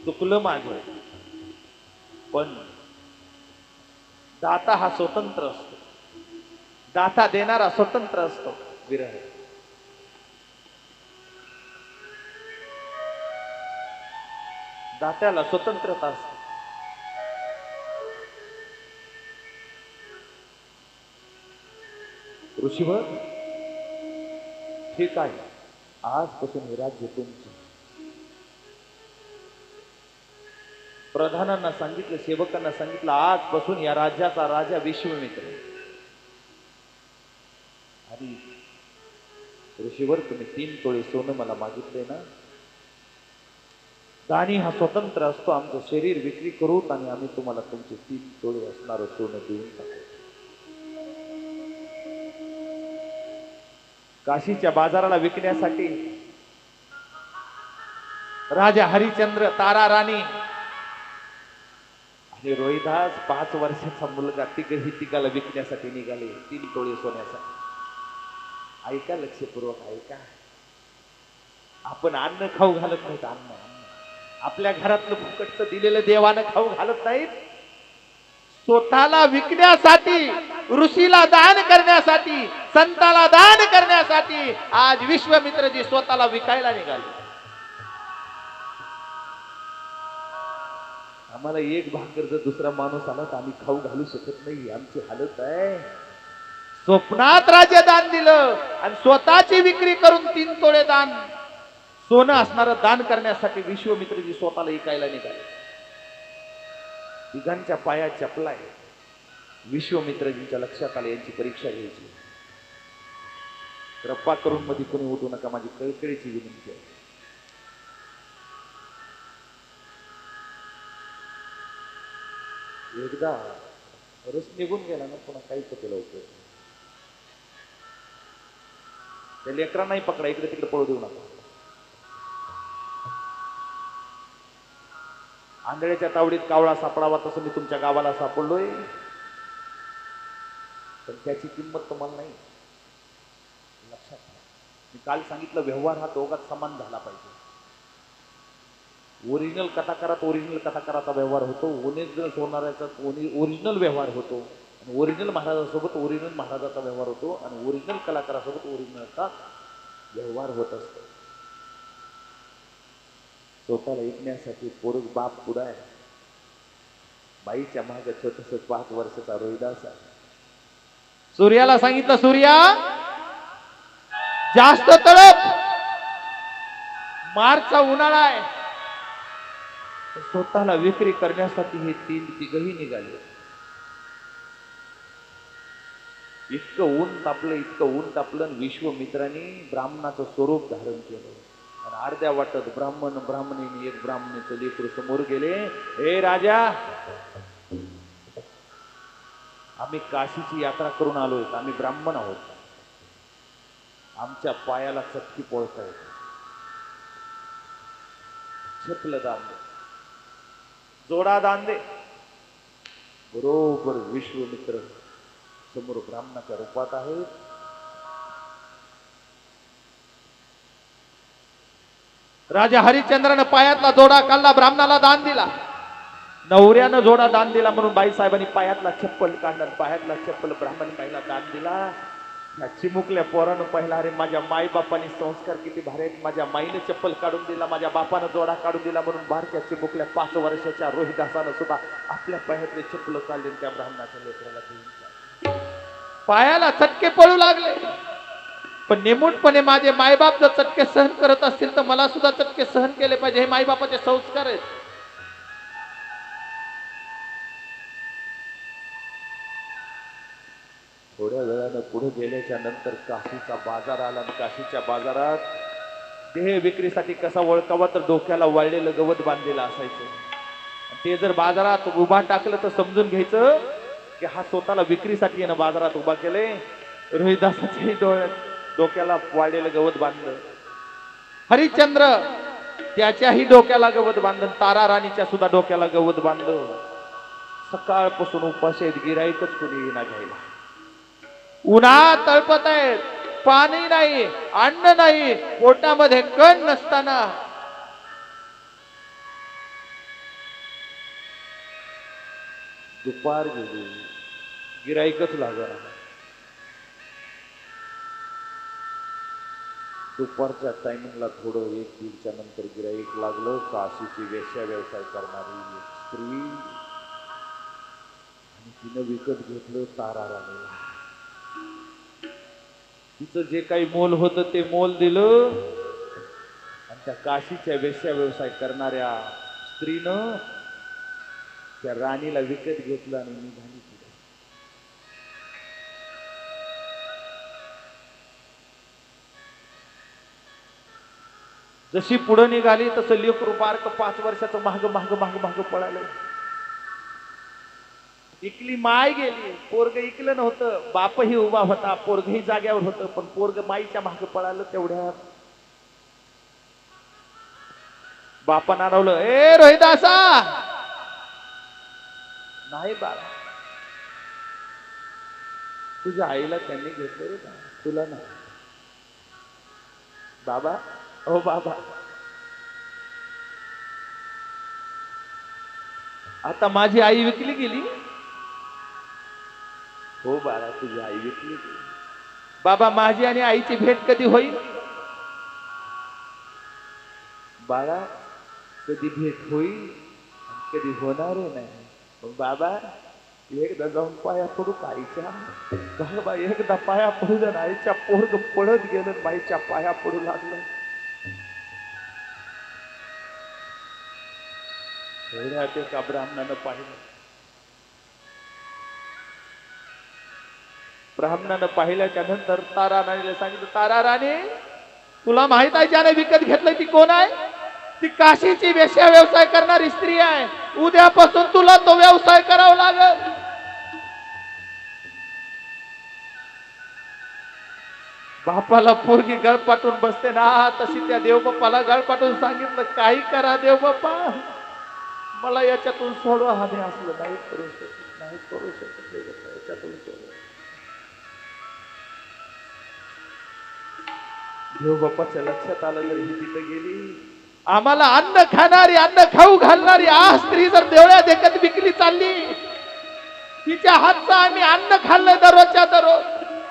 चुकलं माझं. पण दाता हा स्वतंत्र असतो. दाता देणारा स्वतंत्र असतो. विरह दात्याला स्वतंत्रता असते. ऋषीवर, ठीक आहे, आजपासून हे राज्य तुमचं. प्रधानांना सांगितलं, सेवकांना सांगितलं, आजपासून या राज्याचा राजा विश्वामित्र. आणि ऋषीवर, तुम्ही 3 तोळे सोनं मला मागितले ना. दानी हा स्वतंत्र असतो. आमचं शरीर विक्री करू आणि आम्ही तुम्हाला तुमचे 3 तोळे असणारं सोनं देऊन टाकू. काशीच्या बाजाराला विकण्यासाठी राजा हरिश्चंद्र, तारा राणी आणि रोहिदास 5 वर्षाचा मुलगा तिघही तिघाला विकण्यासाठी निघाले 3 तोळे सोन्यासाठी. ऐका, लक्षपूर्वक ऐका. आपण अन्न खाऊ घालत नाहीत. अन्न आपल्या घरातलं फुकटचं दिलेलं देवानं खाऊ घालत नाहीत. स्वतःला विकण्यासाठी, ऋषीला दान करण्यासाठी, संताला दान करण्यासाठी आज विश्वामित्रजी स्वतःला विकायला निघाले. आम्हाला एक भाकर जर दुसरा माणूस आला तर आम्ही खाऊ घालू शकत नाही. आमची हालत आहे. स्वप्नात राज्य दान दिलं आणि स्वतःची विक्री करून 3 तोळे दान सोनं असणारं दान करण्यासाठी विश्वामित्रजी स्वतःला विकायला निघाले. तिघांच्या पायात चपला आहे. विश्वामित्रजींच्या लक्षात आले यांची परीक्षा घ्यायची. कृपा करून मध्ये कोणी उठू नका, माझी कळकळीची विनंती आहे. एकदा रस निघून गेला ना, पुन्हा काहीच केला उपयोग. त्या लेकरांनाही पकडा, इकडे तिकडे पळू देऊ नका. आंधळ्याच्या तावडीत कावळा सापडावा तसं मी तुमच्या गावाला सापडलोय. पण त्याची किंमत तुम्हाला नाही. लक्षात घ्या. मी काल सांगितलं, व्यवहार हा दोघात समान झाला पाहिजे. ओरिजिनल कथाकारात ओरिजिनल कथाकाराचा व्यवहार होतो. ओरिजिनल होणाऱ्याचा ओरिजिनल व्यवहार होतो. आणि ओरिजिनल महाराजासोबत ओरिजिनल महाराजाचा व्यवहार होतो. आणि ओरिजिनल कलाकारासोबत ओरिजिनलचा व्यवहार होत असतो. स्वतःला ऐकण्यासाठी पोरग बाप पुढा आहे. बाईच्या माग छोटस 5 वर्षाचा रोहिदास आहे. सूर्याला सांगितलं, सूर्या जास्त तळप, मार्चचा उन्हाळा आहे, स्वतःला विक्री करण्यासाठी हे तीन तिघही निघाले. इतकं ऊन तापलं आणि विश्वमित्रांनी ब्राह्मणाचं स्वरूप धारण केलं. आणि अर्ध्या वाटत ब्राह्मणीने एक ब्राह्मणीचं लेकरू समोर गेले. हे राजा, आम्ही काशीची यात्रा करून आलोय, आम्ही ब्राह्मण आहोत, आमच्या पायाला चटकी पोळतायत, छपलं दान दे, जोडा दान दे. बरोबर विश्वमित्र समोर ब्राह्मणाच्या रूपात आहे. राजा हरिश्चंद्रानं पायातला जोडा काढला, ब्राह्मणाला दान दिला. नवऱ्यानं जोडा दान दिला म्हणून बाईसाहेबांनी पायातला चप्पल काढला, पायातला चप्पल ब्राह्मण बाईला दान दिला. या चिमुकल्या पोरानं पाहिला, अरे माझ्या माई बापाने संस्कार किती भारी आहेत, माझ्या माईने चप्पल काढून दिला, माझ्या बापानं जोडा काढून दिला म्हणून बारक्या चिमुकल्या 5 वर्षाच्या रोहिदासानं सुद्धा आपल्या पायातले चप्पल काढले त्या ब्राह्मणाच्या लेकराला देऊन पायाला चटके पडू लागले. पण निमूटपणे माझे मायबाप जर चटके सहन करत असतील तर मला सुद्धा चटके सहन केले पाहिजे, हे मायबापाचे संस्कार आहेत. थोड्या वेळानं पुढे गेल्याच्या नंतर काशीचा बाजार आला आणि काशीच्या बाजारात देह विक्रीसाठी कसा ओळखावा तर डोक्याला वाळलेलं गवत बांधलेलं असायचं. ते जर बाजारात उभा टाकलं तर समजून घ्यायचं की हा स्वतःला विक्रीसाठी यानं बाजारात उभा केले. रोहिदासाच्याही डोक्याला वाळलेलं गवत बांधलं. हरिश्चंद्र त्याच्याही डोक्याला गवत बांधलं, तारा राणीच्या सुद्धा डोक्याला गवत बांधलं. सकाळपासून उपाशी आहेत, गिराईकच कोणी येईना घ्यायला. उन्हात तळपत आहेत, पाणी नाही, अन्न नाही, पोटामध्ये कण नसताना दुपार गेली, गिराईकच लागला. दुपारच्या टायमिंगला थोडं 1-1:30च्या नंतर गिराईक लागलं. काशीची वेश्या व्यवसाय करणारी एक स्त्री, आणि तिनं विकत घेतलं तारा राणीला. तिचं जे काही मोल होतं ते मोल दिलं आणि त्या काशीच्या वेश्या व्यवसाय करणाऱ्या स्त्रीनं त्या राणीला विकत घेतलं आणि निघाली पुढे. जशी पुढे निघाली तसं लेकरू बारक 5 वर्षाचं माग माग माग माग पळालं. इकली माय गेली, पोरग इकलं नव्हतं, बापही उभा होता, पोरगही जाग्यावर होतं, पण पोरग माईच्या मागे पळालं. तेवढ्यात बापानं अडवलं, ए रोहिदासा. नाही बाळा, तुझ्या आईला त्यांनी घेतलं रे, तुला नाही. बाबा, ओ बाबा, आता माझी आई विकली गेली. हो बाळा, तुझी आई विकली गेली. बाबा, माझी आणि आईची भेट कधी होईल? बाळा, कधी भेट होईल आणि कधी होणार नाही. पण बाबा, एकदा जाऊन पाया पडू आईच्या. बाबा, एकदा पाया पडू जण आईच्या. पोरग पडत गेलं, बाईच्या पाया पडू लागलं. एवढ्यात एका ब्राह्मणानं पाहिलं. ब्राह्मणानं पाहिल्याच्या नंतर तारा राणीला सांगितलं, तारा राणी, तुला माहित आहे ज्याने विकत घेतलंय ती कोण आहे? ती काशीची वेश्या व्यवसाय करणारी स्त्री आहे. उद्यापासून तुला तो व्यवसाय करावा लागेल. बापाला पोरगी गळपाटून बसते ना, तशी त्या देवबापाला गळपाटून सांगितलं, काही करा देवबापा, मला याच्यातून सोडवा. हा असलं नाही करू शकत, नाही करू शकत देवबापा, याच्यातून सोडवा. देवबापाच्या लक्षात आलं, जर ही तिथं गेली, आम्हाला अन्न खाणारी, अन्न खाऊ घालणारी आ स्त्री जर देवळ्या देखत विकली चालली, तिच्या हातचं आम्ही अन्न खाल्लंय दररोजच्या दररोज,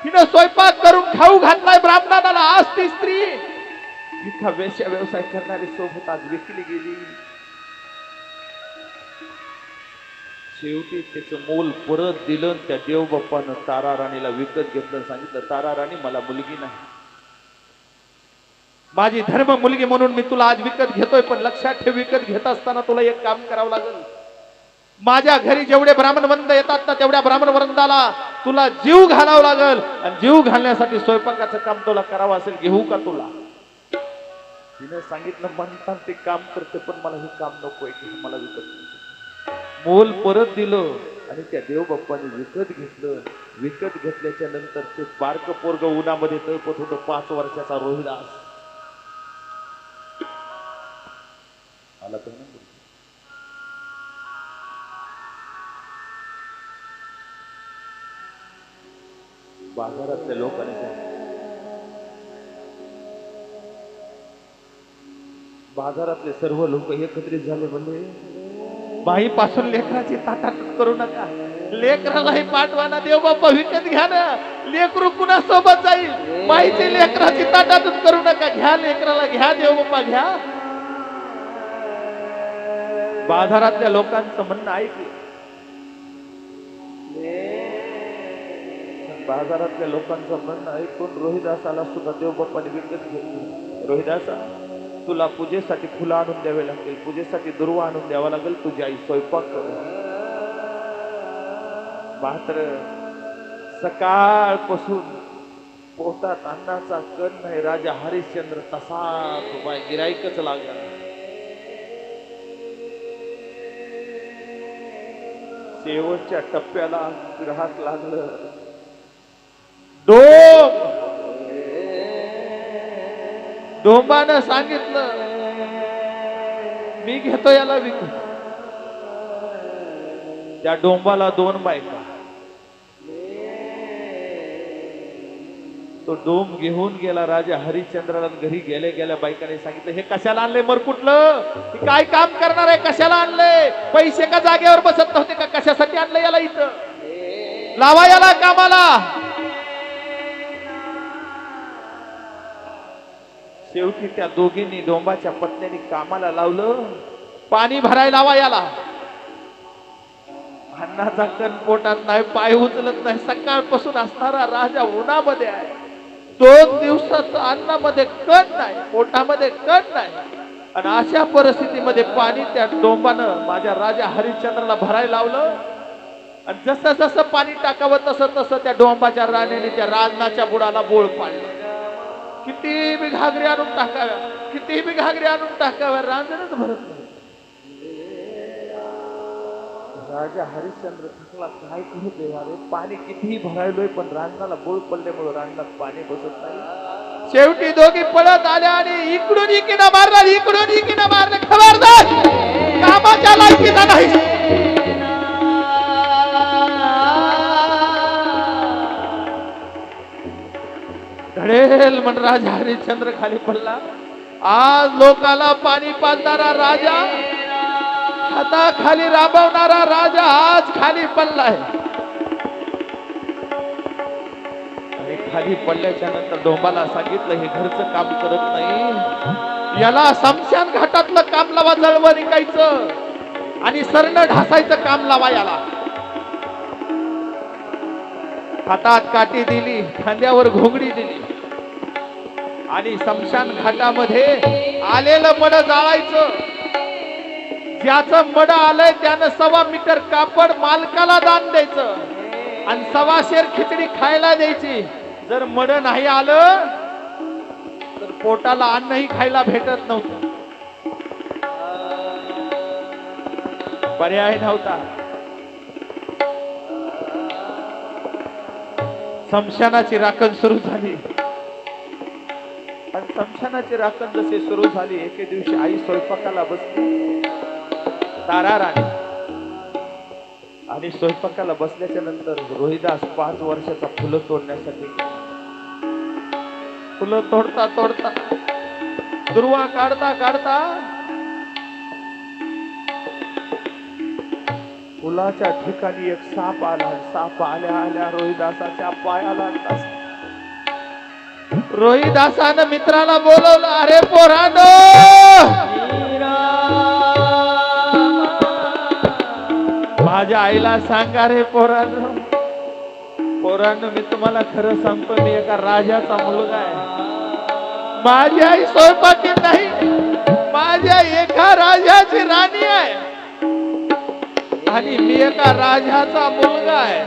हिनं स्वयंपाक करून खाऊ घातलाय ब्राह्मणाला, आज ती स्त्री एका वेश्या व्यवसाय करणारी सोबत आज विकली गेली. शेवटी त्याचं मोल परत दिलं. त्या देवबापानं तारा राणीला विकत घेतलं, सांगितलं, तारा राणी, मला मुलगी नाही, माझी धर्म मुलगी म्हणून मी तुला आज विकत घेतोय, पण लक्षात ठेव, विकत घेत असताना तुला एक काम करावं लागेल. माझ्या घरी जेवढे ब्राह्मण वृंद येतात ना, तेवढ्या ब्राह्मण वृंदाला तुला जीव घालावं लागेल. आणि जीव घालण्यासाठी स्वयंपाकाचं काम तुला करावं असेल. घेऊ का तुला? तिने सांगितलं, म्हणतात ते काम करते, पण मला हे काम नकोय, की मला विकत घ्यायचं. मोल परत दिलं आणि त्या देव बाप्पाने विकत घेतलं. विकत घेतल्याच्या नंतर ते बारक पोरग उन्हामध्ये तळपत होतं, 5 वर्षाचा रोहिदास. आला तर नाही. बाजारातल्या लोकांनी बाजारातले सर्व लोक एकत्रित झाले, म्हणजे बाईपासून लेकराची ताटाटूट करू नका, लेकरालाही पाठवा ना, देव बाप्पा विकत घ्या ना. लेकरू कुणा सोबत जाईल? बाईची लेकराची ताटाटूट करू नका, घ्या लेकराला, घ्या देव बाप्पा घ्या. बाजारातल्या लोकांचं म्हणणं ऐकलं. बाजारातल्या लोकांचं म्हणणं ऐकून रोहिदासाला सुद्धा देव बाप्पाने विकत घेतलं. रोहिदासा, तुला पूजेसाठी फुलं आणून द्यावे लागतील, पूजेसाठी दुर्वा आणून द्यावा लागेल, तुझी आई स्वयंपाक कर. मात्र सकाळपासून पोटात अन्नाचा कण नाही. राजा हरिश्चंद्र तसाच उभा, गिराईकच लागला. शेवटच्या टप्प्याला ग्राहक लागलं. डोंबानं सांगितलं, मी घेतो याला विकत. त्या डोंबाला 2 बायका. तो डोंब घेऊन गेला राजा हरिश्चंद्राला. घरी गेल्या गेल्या बायकाने सांगितलं, हे कशाला आणले मरकुटलं? हे काय काम करणार आहे? कशाला आणले? पैसे का जागेवर बसत नव्हते का? कशासाठी आणलं याला इथं? लावा याला कामाला. शेवटी त्या दोघींनी, डोंबाच्या पत्न्यांनी कामाला लावलं. पाणी भरायला लावा याला. अन्नाचा कण पोटात नाही, पाय उचलत नाही. सकाळपासून असणारा राजा उन्हामध्ये आहे. 2 दिवसाचं अन्नामध्ये कण नाही, पोटामध्ये कण नाही. आणि अशा परिस्थितीमध्ये पाणी त्या डोंबानं माझ्या राजा हरिश्चंद्राला भरायला लावलं. आणि जसं जसं पाणी टाकावं तसं तसं त्या डोंबाच्या राणीने त्या राजनाच्या बुडाला बोळ पाडला. किती बी घागरी आणून टाकाव्या, किती बी घागरी आणून टाकाव्या, रांजणच भरत नाही. राजा हरिश्चंद्र थकला, काय करू देवा रे, पाणी कितीही भरायलोय, पण रांजणाला बोळ पडल्यामुळे रांजणात पाणी बसत नाही. शेवटी दोघी पळत आल्या आणि इकडून इकडे मारणार, इकडून इकडे मारणार. खबरदार, कामाच्या लायकीचा नाही. घडेल म्हण राजा हरिश्चंद्र खाली पडला. आज लोकाला पाणी पाजणारा राजा, हाताखाली राबवणारा राजा आज खाली पडलाय. आणि खाली पडल्याच्या नंतर डोंबाला सांगितलं, हे घरचं काम करत नाही, याला शमशान घाटातलं काम लावा, जळवं निकायचं आणि सरण ढासायचं काम लावा याला. हातात काठी दिली, खांद्यावर घोंगडी दिली आणि शमशान घाटामध्ये आलेलं मड जाळायचं. ज्याचं मड आलंय त्यानं 1.25 मीटर कापड मालकाला दान द्यायचं आणि 1.25 शेर खिचडी खायला द्यायची. जर मड नाही आलं तर पोटाला अन्नही खायला भेटत नव्हतं, पर्याय नव्हता. शमशानाची राखण सुरू झाली. आणि शमशानाची राखण जशी सुरू झाली, एके दिवशी आई स्वयंपाकाला बसली, तारा राणी. आणि स्वयंपाकाला बसल्याच्या नंतर रोहिदास 5 वर्षाचा फुलं तोडण्यासाठी, फुलं तोडता तोडता, दुर्वा काढता काढता, फुलाच्या ठिकाणी एक साप आला. साप आल्या आल्या रोहिदासाच्या पायाला लागला. रोहिदासानं मित्राला बोलवलं, अरे पोरांनो, माझ्या आईला सांगा रे पोरांनो. पोरांनो, मी तुम्हाला खरं सांगतो, मी एका राजाचा मुलगा आहे. माझी आई स्वयंपाकीत नाही, माझ्या एका राजाची राणी आहे आणि मी एका राजाचा मुलगा आहे.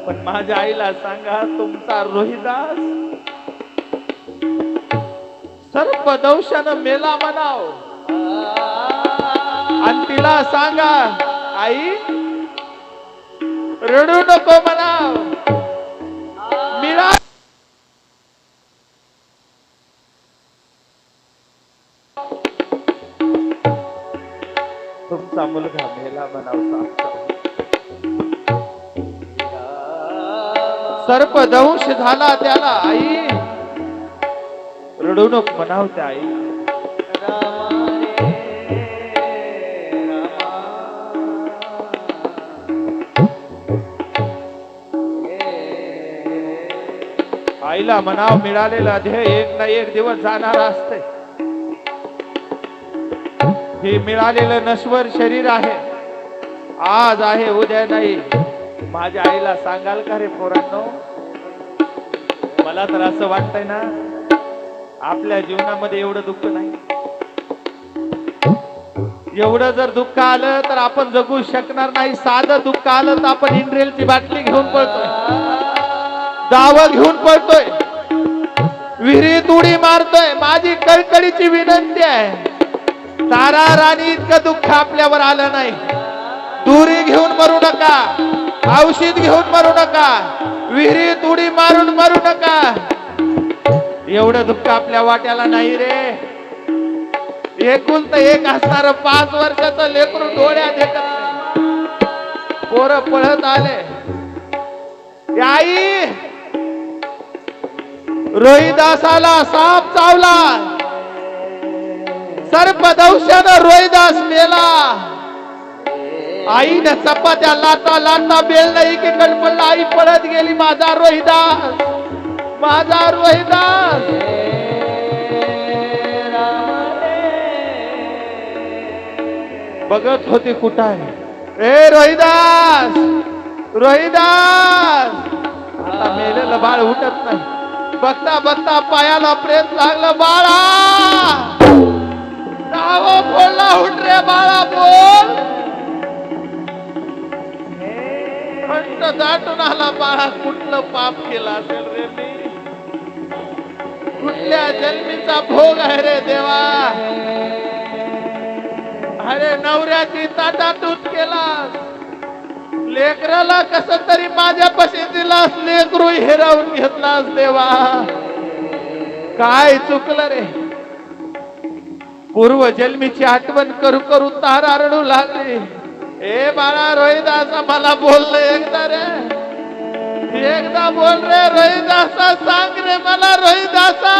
पण माझ्या आईला सांगा, तुमचा रोहिदास सर्पदंशानं मेला म्हणाव आणि तिला सांगा, आई रडू नको म्हणाव. मीरा तुमचा मुलगा मेला म्हणाव. सर्पदंश झाला त्याला, आई रडू नको म्हणाव त्या आई. आईला म्हणाव, मिळालेला ध्येय एक ना एक दिवस जाणार असते. हे मिळालेलं नश्वर शरीर आहे, आज आहे उद्या नाही. माझ्या आईला सांगाल का रे पोरांनो? मला तर असं वाटतंय ना, आपल्या जीवनामध्ये एवढं दुःख नाही. एवढं जर दुःख आलं तर आपण जगू शकणार नाही. साधं दुःख आलं तर आपण इंड्रेलची बाटली घेऊन पळतोय, दावं घेऊन पळतोय, विहिरीत उडी मारतोय. माझी कळकळीची विनंती आहे, तारा राणी इतकं दुःख आपल्यावर आलं नाही. दुरी घेऊन मरू नका, औषध घेऊन मरू नका, विहिरीत उडी मारून मरू नका. एवढं दुःख आपल्या वाट्याला नाही रे. एकुलतं एक असणार 5 वर्षाचं लेकरू डोळ्यात देखत नाही. पोरं पळत आले. आई रोहिदासाला साप चावला, सर्पदंशानं रोहिदास मेला. आईने चपात्या लाटा लाटा बेल नाही की कडपडला. आई पळत गेली, माझा रोहिदास, माझा रोहिदास. बघत होती कुठं आहे, ए रोहिदास, रोहिदास. आता मेलेलं बाळ उठत नाही. बघता बघता पायाला प्रेत लागलं. बाळा, नाव बोलला, उठ रे बाळा, बोल. कंठ दाटून आला बाळा. कुठलं पाप केलं असेल रे मी? कुठल्या जन्मीचा भोग आहे रे देवा? अरे नवऱ्याची ताटातूट केलास, लेकराला कस तरी माझ्यापाशी दिलास, लेकरू हिरावून घेतलास देवा. काय चुकलं रे? पूर्व जन्मीची आठवण करू करू तारा रडू लागली. ए बाळा रोहिदासा, मला बोल एकदा रे, एकदा बोल रे रोहिदासा, सांग रे मला रोहिदासा.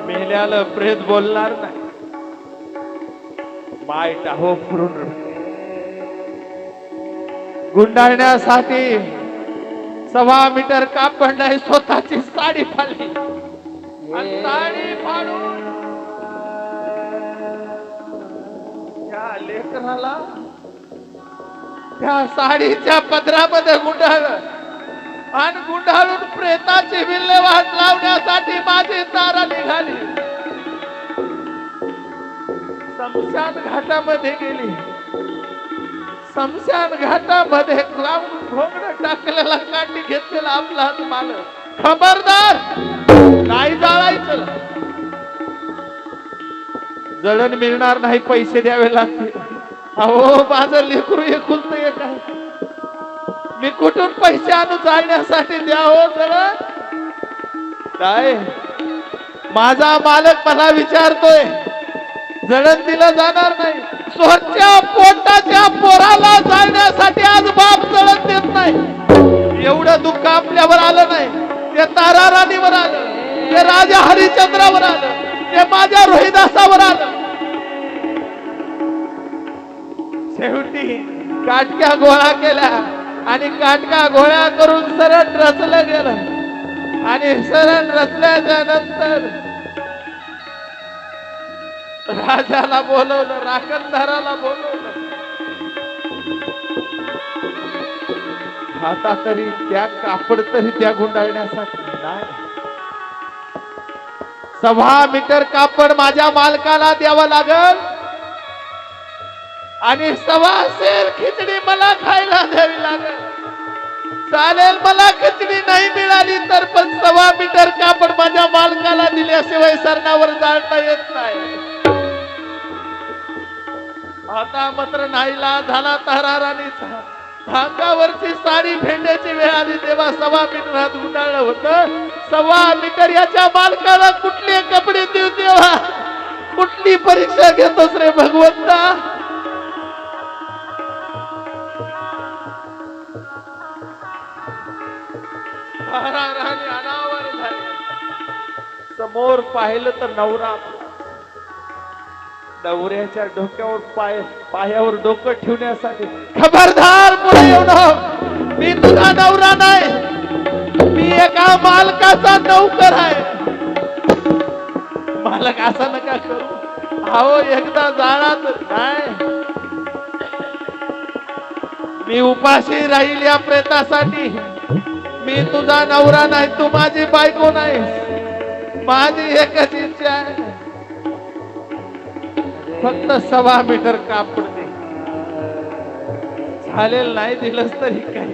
मेल्याला प्रेत बोलणार नाही. माय टाहो फुरून गुंडाळण्यासाठी 1.25 मीटर कापड नाही, स्वतःची साडी फाडली. आणि साडी फाडून त्या लेकराला त्या साडीच्या पदरामध्ये गुंडाळलं आणि गुंडाळून प्रेताची विल्हेवाट लावण्यासाठी माझी तारा निघाली. शमशान घाटामध्ये गेली. शमशान घाटामध्ये लावून घोंगड टाकलेला, काठी घेतलेला आपला हात मालक, खबरदार नाही जाळायचं. जळण मिळणार नाही, पैसे द्यावे लागतील. अहो माझं लेकरू एकुलतं एक आहे, मी कुठून पैसे आणू जाळण्यासाठी द्यावं जळण? काय माझा मालक मला विचारतोय, जळण दिलं जाणार नाही. स्वतःच्या पोटाच्या पोराला जाळण्यासाठी आज बाप जळण देत नाही. एवढं दुःख आपल्यावर आलं नाही, ते तारा राणीवर आलं, ते राजा हरिश्चंद्रावर आलं, ते माझ्या रोहिदासावर आलं. शेवटी काटक्या गोळा केल्या आणि काटका गोळ्या करून सरळ रचलं गेलं. आणि सरळ रचल्याच्या नंतर राजाला बोलवलं, राखणदाराला बोलवलं. आता तरी त्या कापड तरी त्या गुंडाळण्यासाठी नाही. 6 मीटर कापड माझ्या मालकाला द्यावं लागल आणि 1.25 सेर खिचडी मला खायला द्यावी लागेल. चालेल, मला खिचडी नाही मिळाली तर पण 1.25 मीटर कापड माझ्या मालकाला दिल्याशिवाय सरणावर जाळता येत नाही. आता मात्र नाईला झाला तहराराणीचा. अंगावरची साडी फेडण्याची वेळ आली तेव्हा 1.25 मीटरात गुंडाळलं होतं. 1.25 मीटर याच्या मालकाला कुठले कपडे देऊ देवा, कुठली परीक्षा घेतोस रे भगवंता. तहराराणी अनावर झाली. समोर पाहिलं तर नवरा. नवऱ्याच्या डोक्यावर पायावर डोकं ठेवण्यासाठी, खबरदार पुढे येऊ नको, मी तुझा नवरा नाही, मी एका मालकाचा नौकर आहे. मालक असं नका करू. अहो एकदा जाणार नाही, मी उपाशी राहील या प्रेतासाठी. मी तुझा नवरा नाही, तू माझी बायको नाही. माझी एकच इच्छा आहे, फक्त 1.25 मीटर कापड दे. चालेल, नाही दिलंस तरी काही.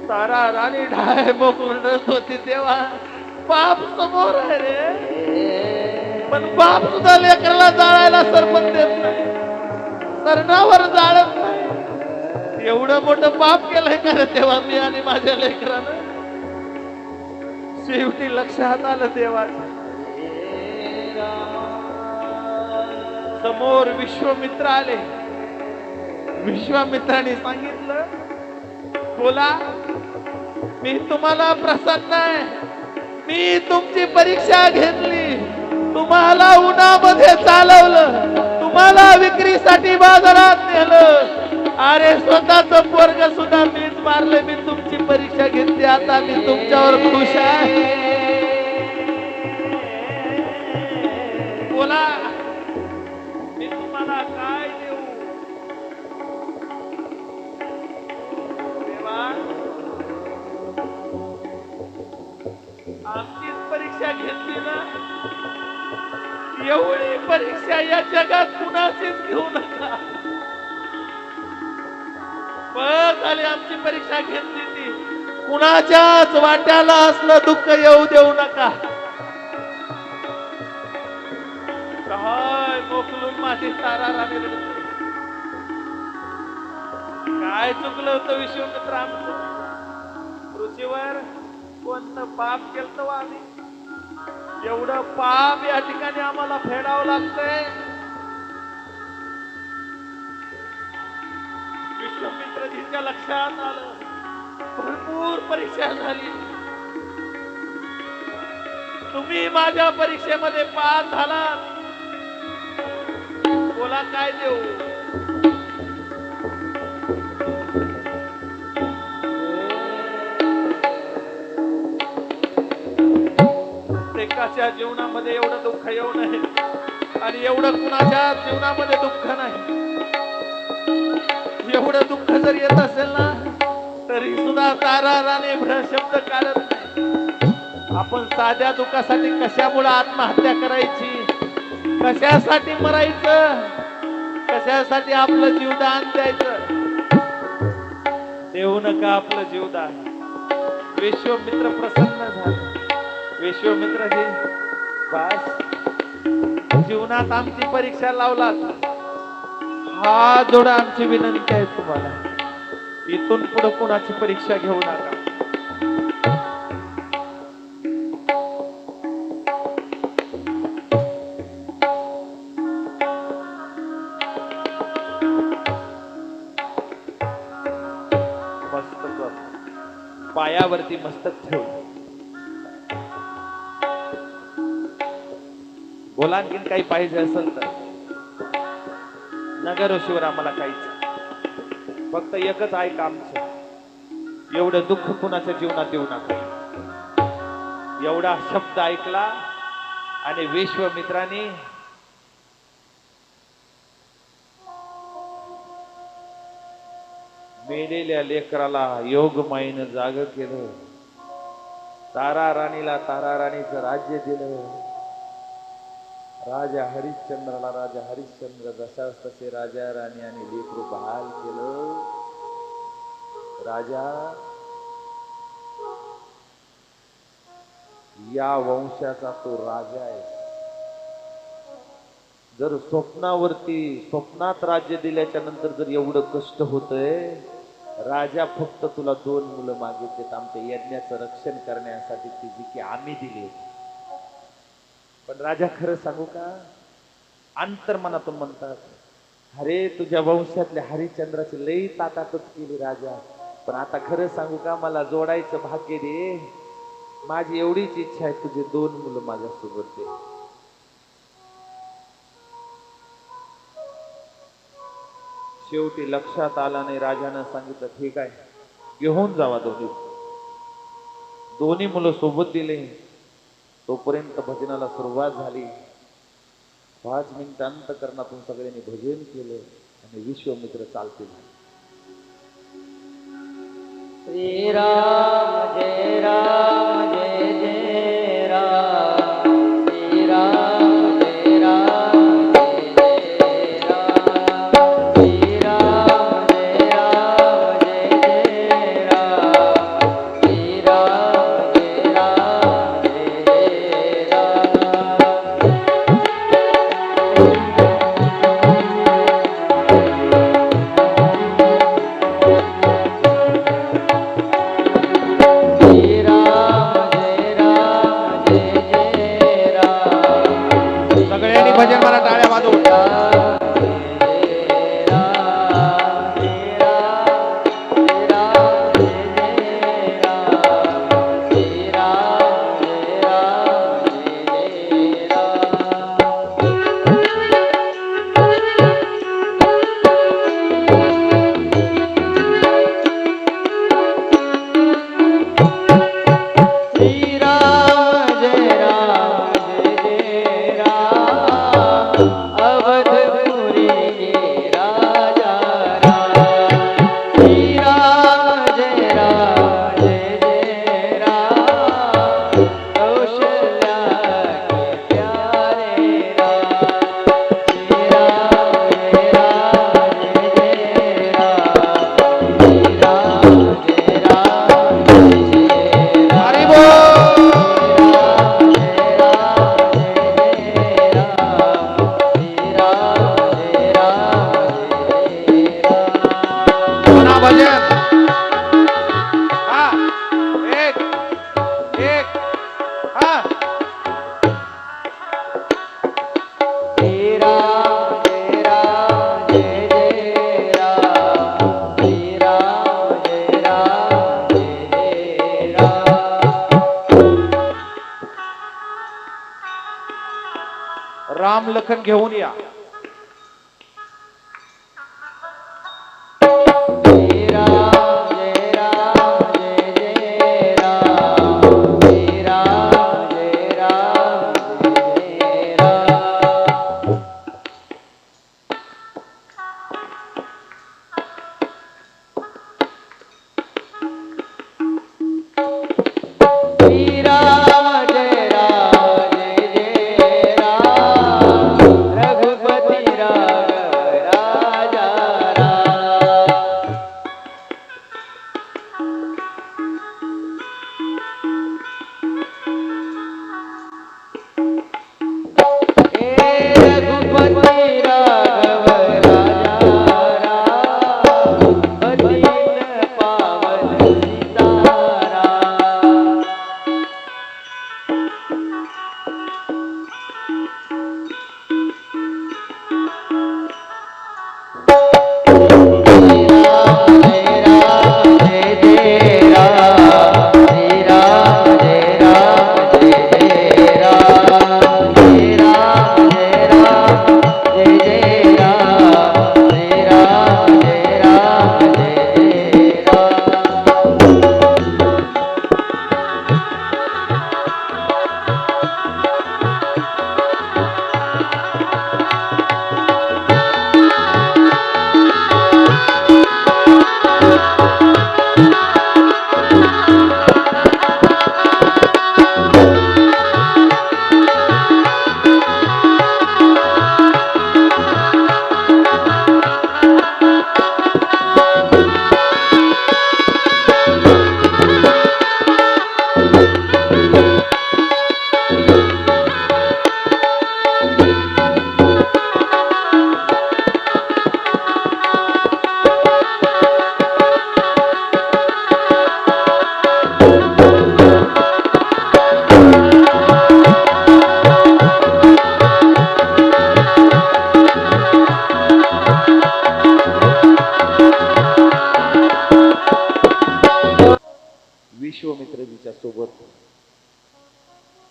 तारा राणी ढाय मोकळत होती तेव्हा बाप समोर आहे रे. पण बाप सुद्धा लेकराला जाळायला सरपण देत नाही, सरणावर जाळत नाही. एवढं मोठं पाप केलंय का रे तेव्हा मी आणि माझ्या लेकरानं. शेवटी लक्षात आलं देवाचं. समोर विश्वामित्र आले. विश्वामित्राने सांगितलं, बोला, मी तुम्हाला प्रसन्न आहे. मी तुमची परीक्षा घेतली, तुम्हाला उन्हामध्ये चालवलं, तुम्हाला विक्रीसाठी बाजारात नेलं. अरे स्वतःच पोरग सुद्धा मीच मारले. मी तुमची परीक्षा घेतली, आता मी तुमच्यावर खुश आहे. बोला, मी तुम्हाला काय देऊ. देवा, आमचीच परीक्षा घेतली ना, एवढी परीक्षा या जगात कुणाचीच घेऊ नका. बस झाली, आमची परीक्षा घेतली ती. कुणाच्याच वाट्याला असलं दुःख येऊ देऊ नका. काय मोकलून माझी तारा राणी रडते. काय चुकलं होतं विश्वामित्र आमचं. पृथ्वीवर कोणतं पाप केलं आम्ही. एवढं पाप या ठिकाणी आम्हाला फेडावं लागतंय. विश्वामित्रजींच्या लक्षात आलं, भरपूर परीक्षा झाली, तुम्ही माझ्या परीक्षेमध्ये पास झालात. बोला, काय देऊ. प्रत्येकाच्या जीवनामध्ये एवढं दुःख येऊ नये आणि एवढं कुणाच्या जीवनामध्ये दुःख नाही. एवढं दुःख जर येत असेल ना, तरी सुद्धा तारा राणी शब्द काढत नाही. आपण साध्या दुःखासाठी कशामुळे आत्महत्या करायची, कशासाठी मरायचं, कशासाठी आपलं जीवदान द्यायचं. देऊ नका आपलं जीवदान. विश्वामित्र प्रसन्न झाले. विश्वामित्रजी, बस, जीवनात आमची परीक्षा लावलात. हा जोडा आमची विनंती आहे तुम्हाला, इथून पुढे कोणाची परीक्षा घेऊ नका. मस्तक पायावरती मस्तक ठेव. बोला, आणखीन काही पाहिजे असेल तर. नगर ऋषीवर आम्हाला काहीच, फक्त एकच ऐका आमचं, एवढं दुःख कुणाच्या जीवनात देऊ नका. एवढा शब्द ऐकला आणि विश्वामित्राने मेलेल्या लेकराला योगमाईनं जाग केलं. तारा राणीला तारा राणीचं राज्य दिलं. राजा हरिश्चंद्राला राजा हरिश्चंद्र जशास तसे राजा राणी आणि लेकरू बहाल केलं. राजा या वंशाचा तो राजा आहे. जर स्वप्नात राज्य दिल्याच्या नंतर जर एवढं कष्ट होतंय, राजा फक्त तुला 2 मुलं मागितलेत आमच्या यज्ञाचं रक्षण करण्यासाठी, ती जी की आम्ही दिली. पण राजा खरं सांगू का, अंतर्मनातून म्हणतात, अरे तुझ्या वंशातल्या हरिश्चंद्राची लई ताटातच केली राजा, पण आता खरं सांगू का, मला जोडायचं भाग्य दे. माझी एवढीच इच्छा आहे, तुझे 2 मुलं माझ्यासोबत दे. शेवटी लक्षात आला नाही. राजानं सांगितलं ठीक आहे, घेऊन जावा दोन्ही मुलं सोबत दिले. तोपर्यंत भजनाला सुरुवात झाली. 5 मिनिट अंतकरणातून सगळ्यांनी भजन केलं आणि विश्वामित्र चालते झाले. श्री राम जय राम जय जय राम. श्री राम जय राम जय जय राम. श्री राम जय राम जय जय राम. श्री राम जय राम जय जय राम. श्री राम जय राम जय जय राम. सगळ्यांनी भजन मला टाळ्या वाजवून. राम लखन घेऊन या. श्री राम जय राम जय जय राम. श्री राम जय राम जय जय राम. श्री राम जय राम जय जय राम. रघुपति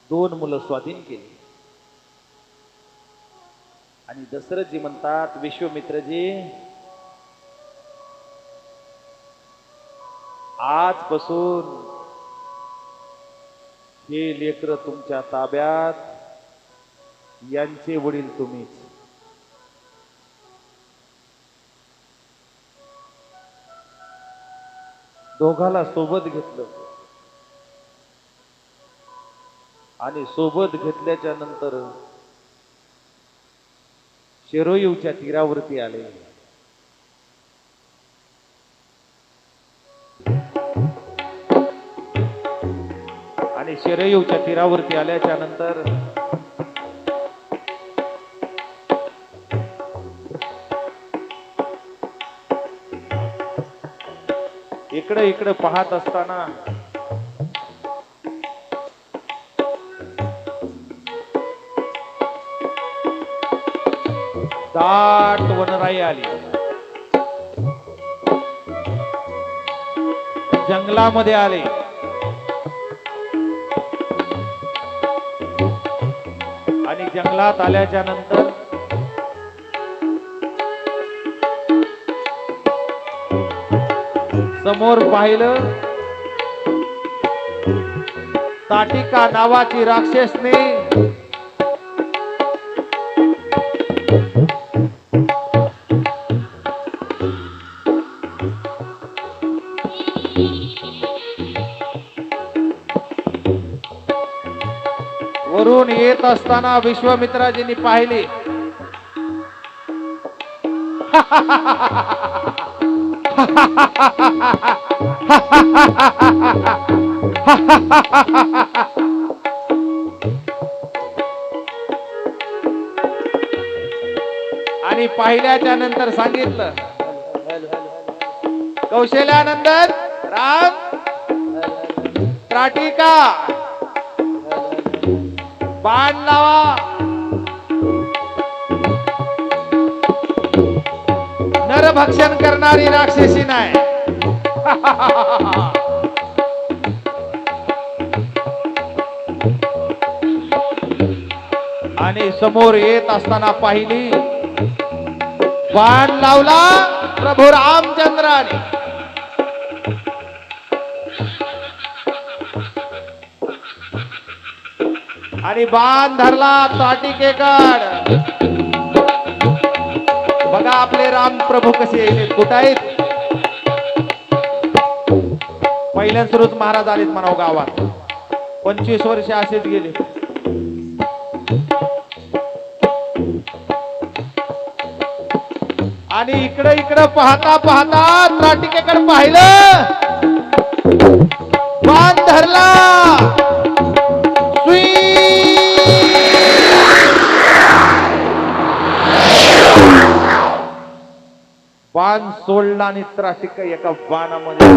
2 मुलं स्वाधीन केली. आणि दशरथजी म्हणतात, विश्वामित्रजी आजपासून हे लेकर तुमच्या ताब्यात, यांचे वडील तुम्हीच. दोघाला सोबत घेतलं आणि सोबत घेतल्याच्या नंतर शरयूच्या तीरावरती आले. आणि शरयूच्या तीरावरती आल्याच्या नंतर इकडे इकडे पाहत असताना दाट वनराई आली. जंगलामध्ये आले. आणि जंगलात आल्याच्या नंतर समोर पाहिलं, ताटिका नावाची राक्षसने वरून येत असताना विश्वामित्राजींनी पाहिले. आणि पाहिल्याच्या नंतर सांगितलं, कौशल्यानंदन राम, त्राटिका बाण लावा. नरभक्षण करणारी राक्षसी नाही. आणि समोर येत असताना पाहिली, बाण लावला प्रभू रामचंद्राने. आणि बाण धरला ताटिकेकड. बघा आपले राम प्रभू कसे येतात, कुठं आहेत. पहिल्यांदा रोज महाराज आलेत म्हणाव गावात. 25 वर्ष असेच गेले. आणि इकडे इकडे पाहता पाहता ताटिकेकडे पाहिलं, बाण धरला. बाण सोडला आणि त्राटिका एका बाणामध्ये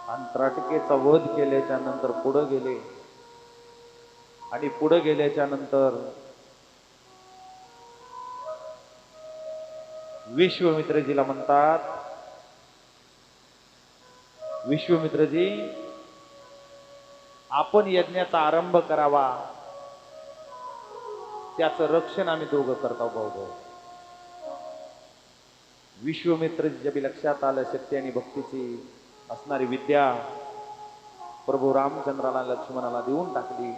अंतराटकेचा वध केल्याच्या नंतर पुढे गेले आणि पुढे गेल्याच्या नंतर विश्वामित्रजीला म्हणतात, विश्वामित्रजी आपण यज्ञाचा आरंभ करावा, त्याचं रक्षण आम्ही दोघं करतो भाऊ भाऊ. विश्वामित्रजीच्या बी लक्षात आलं शक्ती आणि भक्तीची असणारी विद्या प्रभू रामचंद्राला लक्ष्मणाला देऊन टाकली.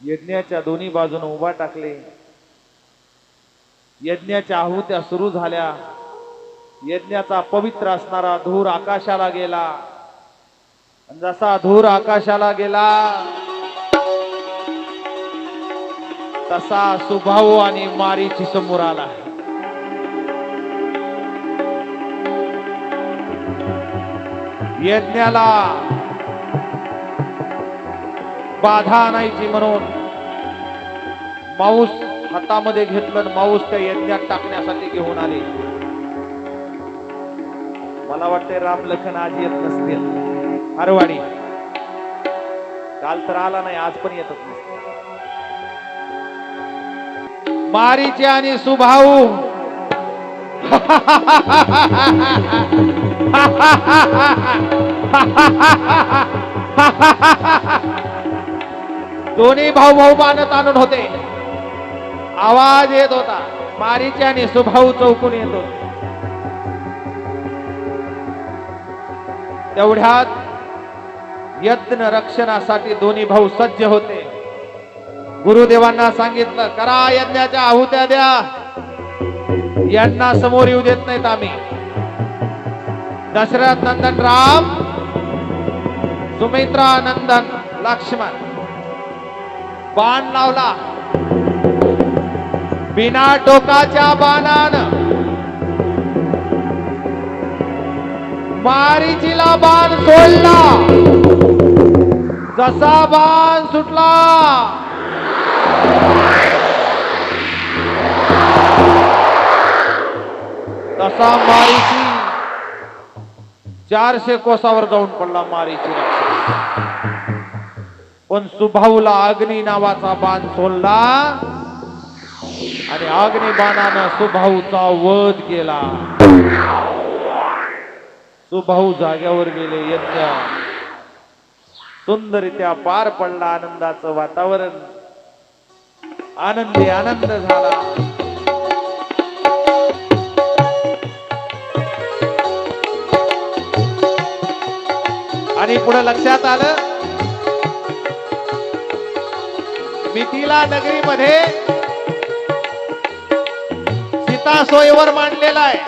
यज्ञाच्या दोन्ही बाजूने उभा टाकले. यज्ञाच्या आहुत्या सुरू झाल्या. यज्ञाचा पवित्र असणारा धूर आकाशाला गेला. जसा धूर आकाशाला गेला तसा सुभाऊ आणि मारीची समोर आला. यज्ञाला बाधा आणायची म्हणून माऊस हातामध्ये घेतलं. माऊस त्या यज्ञात टाकण्यासाठी घेऊन आले. मला वाटतंय राम लखन आज येत नसतील. हरवाडी काल तर आला नाही, आज पण येतच नसतील. मारीचे आणि सुभाऊ दोन्ही भाऊ भाऊ बाणत आणून होते. आवाज येत होता. मारीचे आणि सुभाऊ चौकून येत होते. तेवढ्यात यज्ञ रक्षणासाठी दोन्ही भाऊ सज्ज होते. गुरुदेवांना सांगितलं, करा यज्ञाच्या आहुत्या द्या. यांना समोर येऊ देत नाहीत आम्ही. दशरथ नंदन राम, सुमित्रा नंदन लक्ष्मण बाण लावला. बिना टोकाच्या बाणानं मारीचीला बाण सोडला. जसा बाण सुटला तसा मारीची 400 कोसावर जाऊन पडला मारीची. पण सुभाऊला अग्नी नावाचा बाण सोडला आणि अग्नी बाणानं सुभाऊचा वध केला. सुभाऊ जाग्यावर गेले. यज्ञ सुंदररित्या पार पडला. आनंदाचं वातावरण, आनंदी आनंद झाला. आणि पुढे लक्षात आलं, मिथिला नगरीमध्ये सीता सोयीवर मांडलेला आहे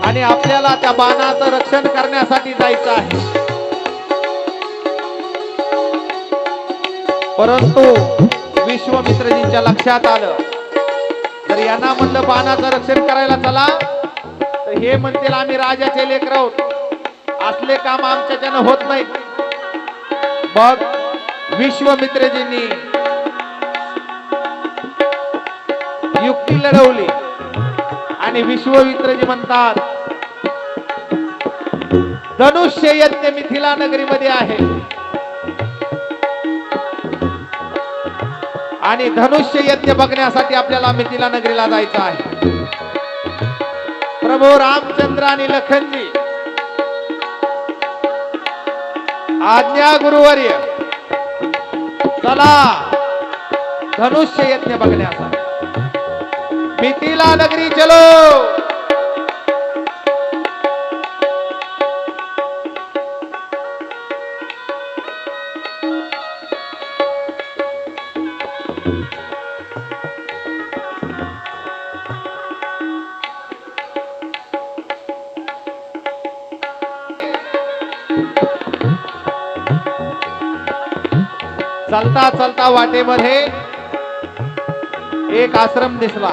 आणि आपल्याला त्या बाणाचं रक्षण करण्यासाठी जायचं आहे. परंतु विश्वामित्रजींच्या लक्षात आलं, जर यांना म्हणलं बाणाचं रक्षण करायला चला तर हे म्हणतील आम्ही राजाचे लेकर आहोत, असले काम आमच्याच्यानं होत नाही. मग विश्वामित्रजींनी युक्ती लढवली आणि विश्वामित्रजी म्हणतात, धनुष्य यज्ञ मिथिला नगरीमध्ये आहे आणि धनुष्य यज्ञ बघण्यासाठी आपल्याला मिथिला नगरीला जायचं आहे. प्रभू रामचंद्र आणि लखनजी आज्ञा गुरुवर्य, चला धनुष्य यज्ञ बघण्यासाठी मिथिला नगरी चलो. चलता चलता वाटेमध्ये एक आश्रम दिसला.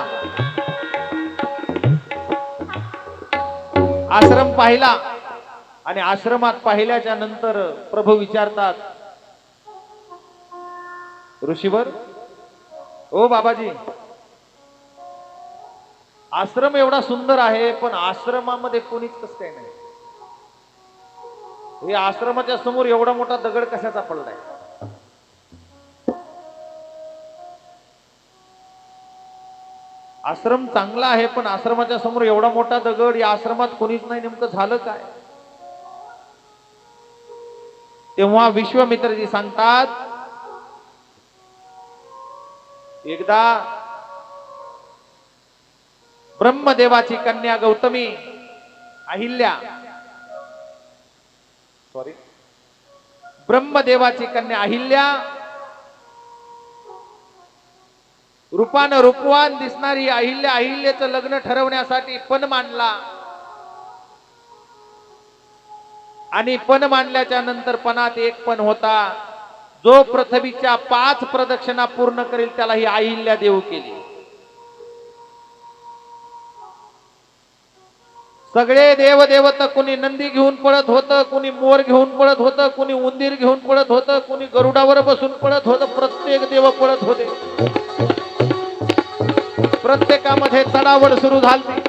आश्रम पाहिला आणि आश्रमात पाहिल्याच्या नंतर प्रभू विचारतात, ऋषीवर, ओ बाबाजी आश्रम एवढा सुंदर आहे, पण आश्रमामध्ये कोणीच कसं काय नाही. हे आश्रमाच्या समोर एवढा मोठा दगड कशाचा पडलाय? आश्रम चांगला आहे, पण आश्रमाच्या समोर एवढा मोठा दगड, या आश्रमात कोणीच नाही, नेमकं झालं काय? तेव्हा विश्वामित्रजी सांगतात, एकदा ब्रह्मदेवाची कन्या गौतमी अहिल्या, ब्रह्मदेवाची कन्या अहिल्या, रूपानं रूपवान दिसणारी अहिल्या, अहिल्याचं लग्न ठरवण्यासाठी पण मांडला. आणि पण मांडल्याच्या नंतर पणात एक पण होता, जो पृथ्वीच्या 5 प्रदक्षिणा पूर्ण करेल त्याला ही अहिल्या देऊ केली. सगळे देवदेवता, कुणी नंदी घेऊन पळत होतं, कुणी मोर घेऊन पळत होतं, कुणी उंदीर घेऊन पळत होतं, कुणी गरुडावर बसून पळत होतं. प्रत्येक देव पळत होते. प्रत्येकामध्ये चढावड सुरू झाली.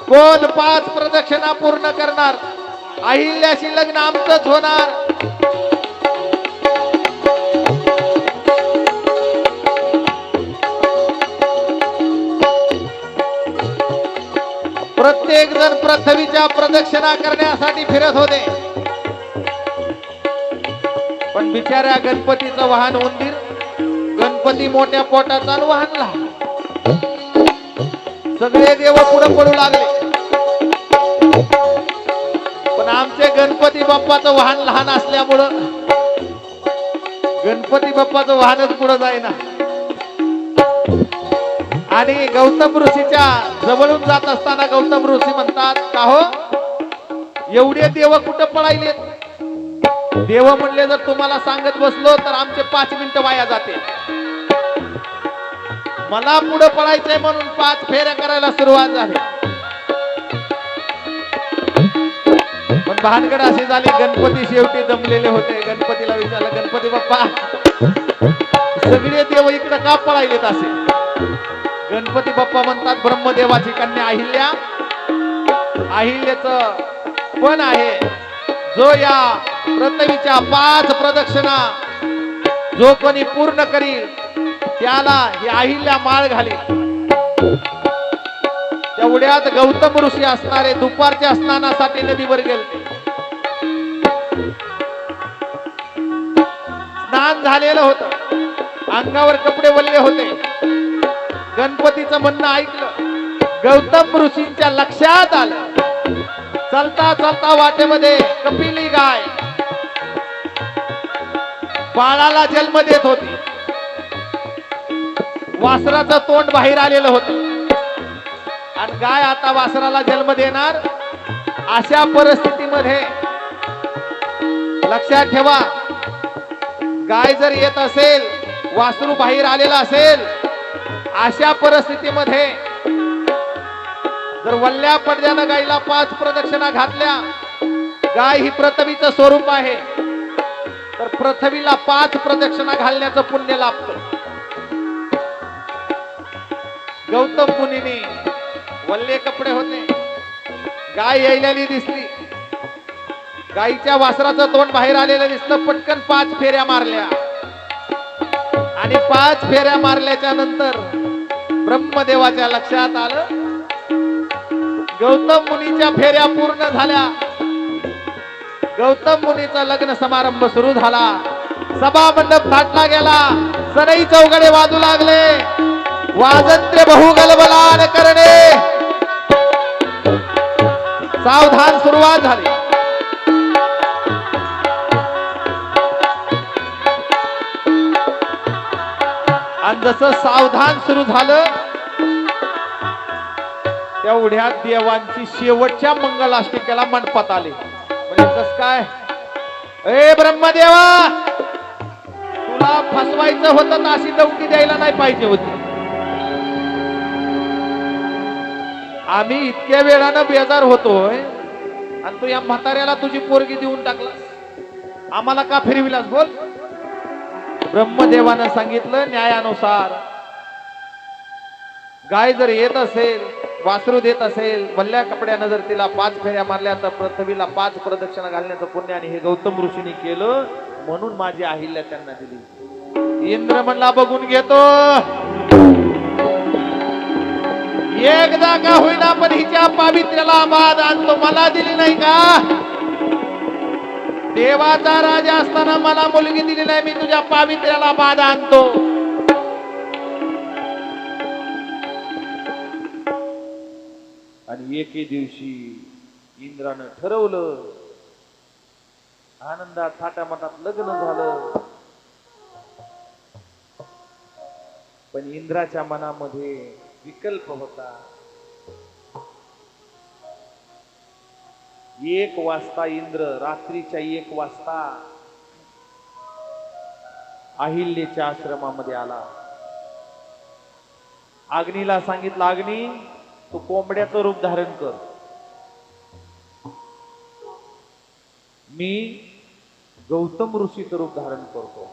कोण 5 प्रदक्षिणा पूर्ण करणार? अहिल्याशी लग्न आमचंच होणार. प्रत्येक जण पृथ्वीच्या प्रदक्षिणा करण्यासाठी फिरत होते. पण बिचाऱ्या गणपतीचं वाहन उंदीर, गणपती मोठ्या पोटाचा वाहन लहान. सगळे देव पुढे पडू लागले, पण आमचे गणपती बाप्पाचं वाहन लहान असल्यामुळं गणपती बाप्पाचं वाहनच पुढे जाईना. आणि गौतम ऋषीच्या जवळून जात असताना गौतम ऋषी म्हणतात, का हो एवढे देव कुठं पळायले? देव म्हणले, जर तुम्हाला सांगत बसलो तर आमचे 5 मिनिटं वाया जाते. मला पुढे पळायचंय म्हणून 5 फेऱ्या करायला सुरुवात झाली. पण भानगड अशी झाली, गणपती शेवटी दमलेले होते. गणपतीला विचारलं, गणपती बाप्पा सगळे देव इकडे का पळायलेत असे? गणपती बाप्पा म्हणतात, ब्रह्मदेवाची कन्या अहिल्या, अहिल्याचं पण आहे, जो या पृथ्वीच्या 5 प्रदक्षिणा जो कोणी पूर्ण करील त्याला ही अहिल्या माळ घालील. तेवढ्यात गौतम ऋषी असणारे दुपारच्या स्नानासाठी नदीवर गेले. स्नान झालेलं होतं, अंगावर कपडे वल्ले होते. गणपतीचं म्हणणं ऐकलं. गौतम ऋषींच्या लक्षात आलं, चलता चलता वाटेमध्ये कपिली गाय बाळाला जन्म देत होती. वासराचं तोंड बाहेर आलेलं होतं आणि गाय आता वासराला जन्म देणार. अशा परिस्थितीमध्ये लक्षात ठेवा, गाय जर येत असेल, वासरू बाहेर आलेला असेल, अशा परिस्थितीमध्ये जर वल्ल्या पडद्यानं गायीला 5 प्रदक्षिणा घातल्या, गाय ही पृथ्वीचं स्वरूप आहे, तर पृथ्वीला 5 प्रदक्षिणा घालण्याचं पुण्य लाभतं. गौतम मुनीने वल्ले कपडे होते, गाय यायलेली दिसली, गायीच्या वासराचं तोंड बाहेर आलेलं दिसलं. पटकन 5 फेऱ्या मारल्या आणि 5 फेऱ्या मारल्याच्या नंतर ब्रह्मदेवाच्या लक्षात आलं, गौतम मुनीच्या फेऱ्या पूर्ण झाल्या. गौतम मुनीचा लग्न समारंभ सुरू झाला. सभा मंडप थाटला गेला. सनई चौघडे वाजू लागले. वाजंत्र्य बहुगलबलान करणे. सावधान सुरुवात झाली. आणि जसं सावधान सुरू झालं, तेवढ्यात देवांची शेवटच्या मंगलाष्टकेला मंडपात आले. म्हणजे कस काय? ए ब्रह्मदेवा, तुला फसवायचं होतं तर अशी दौंडी द्यायला नाही पाहिजे होती. आम्ही इतक्या वेळानं बेजार होतोय आणि तू या म्हाताऱ्याला तुझी पोरगी देऊन टाकलास. आम्हाला का फिरविलास? बोल. ब्रह्मदेवानं सांगितलं, न्यायानुसार गाय जर येत असेल वासरू देत असेल, वल्ल्या कपड्यानं जर तिला 5 फेऱ्या मारल्या तर पृथ्वीला 5 प्रदक्षिणा घालण्याचं पुण्य आणि हे गौतम ऋषींनी केलं म्हणून माझी अहिल्या त्यांना दिली. इंद्र म्हणला बघून घेतो, एकदा का होईना पण हिच्या पावित्र्याला बाध आणतो. मला दिली नाही का? देवाचा राजा असताना मला मुलगी दिली नाही, मी तुझ्या पावित्र्याला बाध आणतो. आणि एके दिवशी इंद्रानं ठरवलं, आनंदात थाटामाटात लग्न झालं. पण इंद्राच्या मनामध्ये विकल्प होता. 1 वाजता इंद्र, रात्रीच्या 1 वाजता अहिल्याच्या आश्रमामध्ये आला. अग्नीला सांगितलं, अग्नी तू कोंबड्याचं रूप धारण कर, मी गौतम ऋषीचं रूप धारण करतो.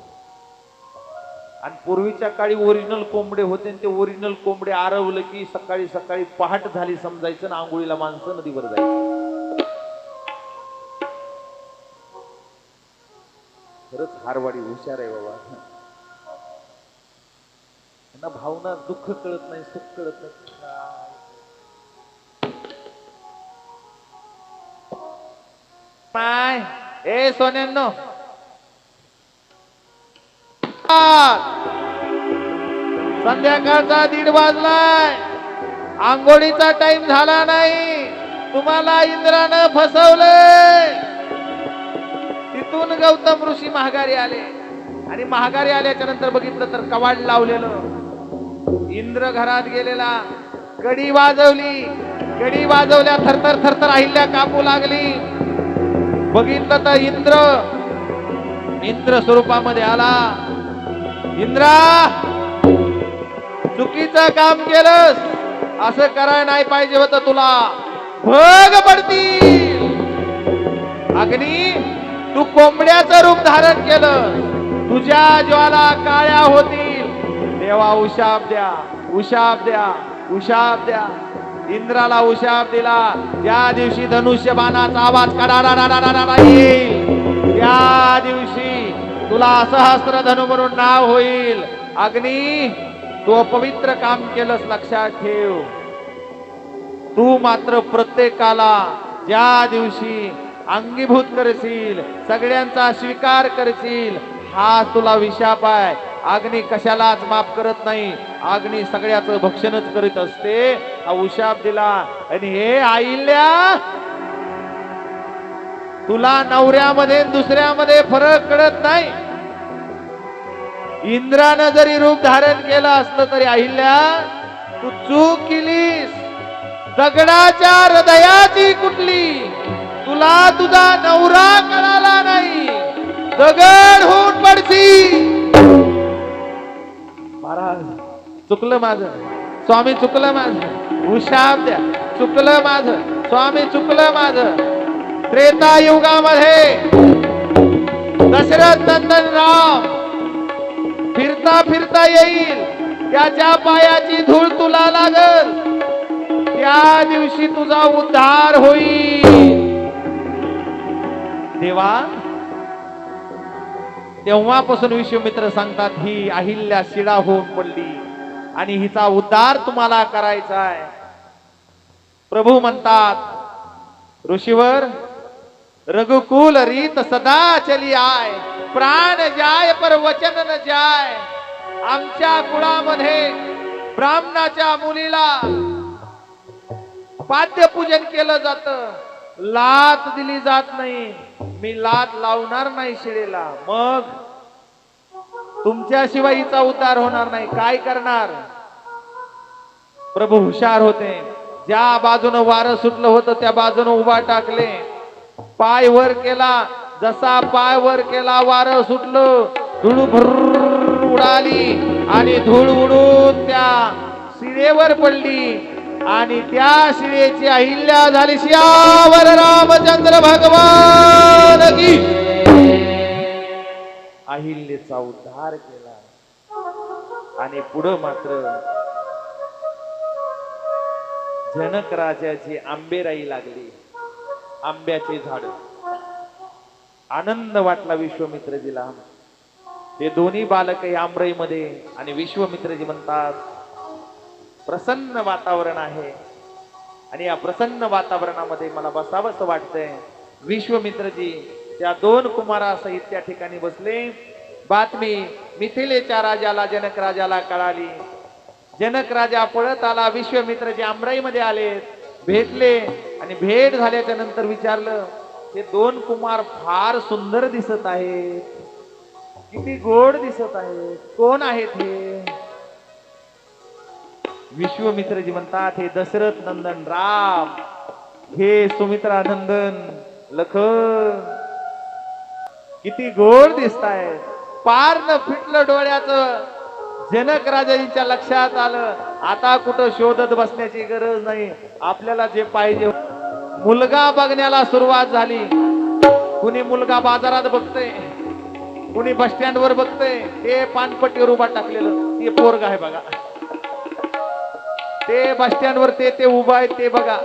आणि पूर्वीच्या काळी ओरिजिनल कोंबडे होते, ते ओरिजिनल कोंबडे आरवलं की सकाळी सकाळी पहाट झाली समजायचं ना, आंघोळीला माणसं नदीवर जायचं. खरंच हारवाडी हुशार आहे बाबा. त्यांना भावना, दुःख कळत नाही, सुख कळत नाही. नाही ए सोन्यांनो, संध्याकाळचा 1:30 वाजलाय, आंघोळीचा टाइम झाला नाही, तुम्हाला इंद्रानं फसवलंय. तिथून गौतम ऋषी महागारी आले आणि महागारी आल्याच्या नंतर बघितलं तर कवाड लावलेलं. इंद्र घरात गेलेला, कडी वाजवली, कडी वाजवल्या, थरथर थरथर अहिल्या कापू लागली. बघितलं तर इंद्र स्वरूपामध्ये आला. इंद्रा, चुकीचं काम केलंस, असं करायला नाही पाहिजे होतं, तुला भग पडतील. अग्नी, तू कोंबड्याचं रूप धारण केलं, तुझ्या ज्वाला काळ्या होतील. देवा उशाप द्या, उशाप द्या, उशाप द्या. इंद्राला उशाप दिला. ज्या दिवशी धनुष्यबाणाचा आवाज काढा येईल, त्या दिवशी तुला सहस्त्रधनु म्हणून नाव होईल. अग्नी, तू अपवित्र काम केलंस, लक्षात ठेव. तू मात्र प्रत्येकाला ज्या दिवशी अंगीभूत करशील, सगळ्यांचा स्वीकार करशील, हा तुला विशाप आहे. अग्नी कशालाच माफ करत नाही, अग्नी सगळ्याचं भक्षणच करीत असते. हा उशाप दिला. आणि हे अहिल्या, तुला नवऱ्यामध्ये दुसऱ्यामध्ये फरक कळत नाही. इंद्रानं जरी रूप धारण केलं असलं तरी अहिल्या, तू चूक केलीस. दगडाच्या हृदयाची कुठली, तुला तुझा नवरा कळाला नाही, दगड होऊन पडशी. महाराज, चुकलं माझं स्वामी, चुकलं माझं, उशाप द्या. चुकलं माझं स्वामी, चुकलं माझं. त्रेता युगामध्ये दशरथ नंदन राम फिरता फिरता येईल, त्याच्या पायाची धूळ तुला लागल, त्या दिवशी तुझा उद्धार होईल. देवा, तेव्हापासून विश्वामित्र सांगतात, ही अहिल्या शिळा होऊन पडली आणि हिचा उद्धार तुम्हाला करायचा आहे. प्रभू म्हणतात, ऋषीवर, रघुकुल रीत सदा चली आय, प्राण जाय पर वचन न जाय. आमच्या कुळामध्ये ब्राह्मणाच्या मुलीला पाद्यपूजन केलं जातं, लात दिली जात नाही. मी लात लावणार नाही शिळेला. मग तुमच्याशिवाय हिचा उद्धार होणार नाही, काय करणार? प्रभू हुशार होते. ज्या बाजूनं वारं सुटलं होतं त्या बाजूनं उभा टाकले, पाय वर केला, जसा पाय वर केला वारं सुटलं, धूळ भर उडाली आणि धूळ उडून त्या शिळेवर पडली आणि त्या शिळेची अहिल्या झाली. सियावर रामचंद्र भगवान की. अहिल्याचा उद्धार केला आणि पुढं मात्र जनक राजाची आंबेराई लागली, आंब्याचे झाड. आनंद वाटला विश्वामित्रजीला. हे दोन्ही बालक आंबराईमध्ये आणि विश्वामित्रजी म्हणतात प्रसन्न वातावरण आहे आणि या प्रसन्न वातावरणामध्ये मला बसावंसं वाटतंय. विश्वामित्रजी त्या दोन कुमारासहित त्या ठिकाणी बसले. बातमी मिथिलेच्या राजाला, जनक राजाला कळाली. जनक राजा पळत आला. विश्वामित्रजी आंबराईमध्ये आले, भेटले आणि भेट झाल्याच्या नंतर विचारलं, हे दोन कुमार फार सुंदर दिसत आहेत, किती गोड दिसत आहेत, कोण आहेत हे? विश्वामित्रजी म्हणतात, हे दशरथ नंदन राम, हे सुमित्रा नंदन लखन, किती गोड दिसत आहेत. पार न फिटलं डोळ्याचं. जनक राजांच्या लक्षात आलं, आता कुठं शोधत बसण्याची गरज नाही, आपल्याला जे पाहिजे. मुलगा बघण्याला सुरुवात झाली. कुणी मुलगा बाजारात बघतय, कुणी बस स्टँड वर बघतय. ते पानपट्टीवर उभा टाकलेलं ते पोरग आहे बघा, ते बस स्टँड वर ते उभा आहे ते बघा.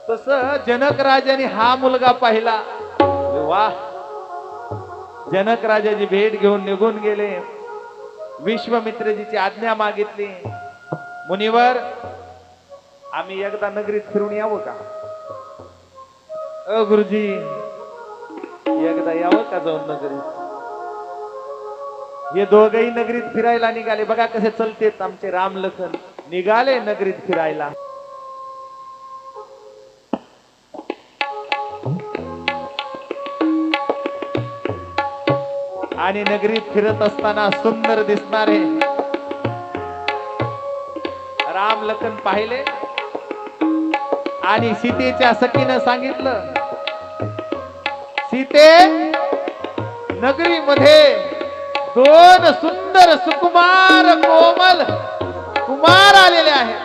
तस जनक राजाने हा मुलगा पाहिला. वा, जनक राजाची भेट घेऊन निघून गेले. विश्वामित्रजीची आज्ञा मागितली, मुनिवर आम्ही एकदा नगरीत फिरून यावं का? गुरुजी एकदा यावं का जाऊन नगरीत? हे दोघही नगरीत फिरायला निघाले. बघा कसे चलतेत आमचे राम लखन, निघाले नगरीत फिरायला. आणि नगरीत फिरत असताना सुंदर दिसणारे राम लखन पाहिले आणि सीतेच्या सखीनं सांगितलं, सीते, नगरीमध्ये दोन सुंदर सुकुमार कोमल कुमार आलेले आहेत.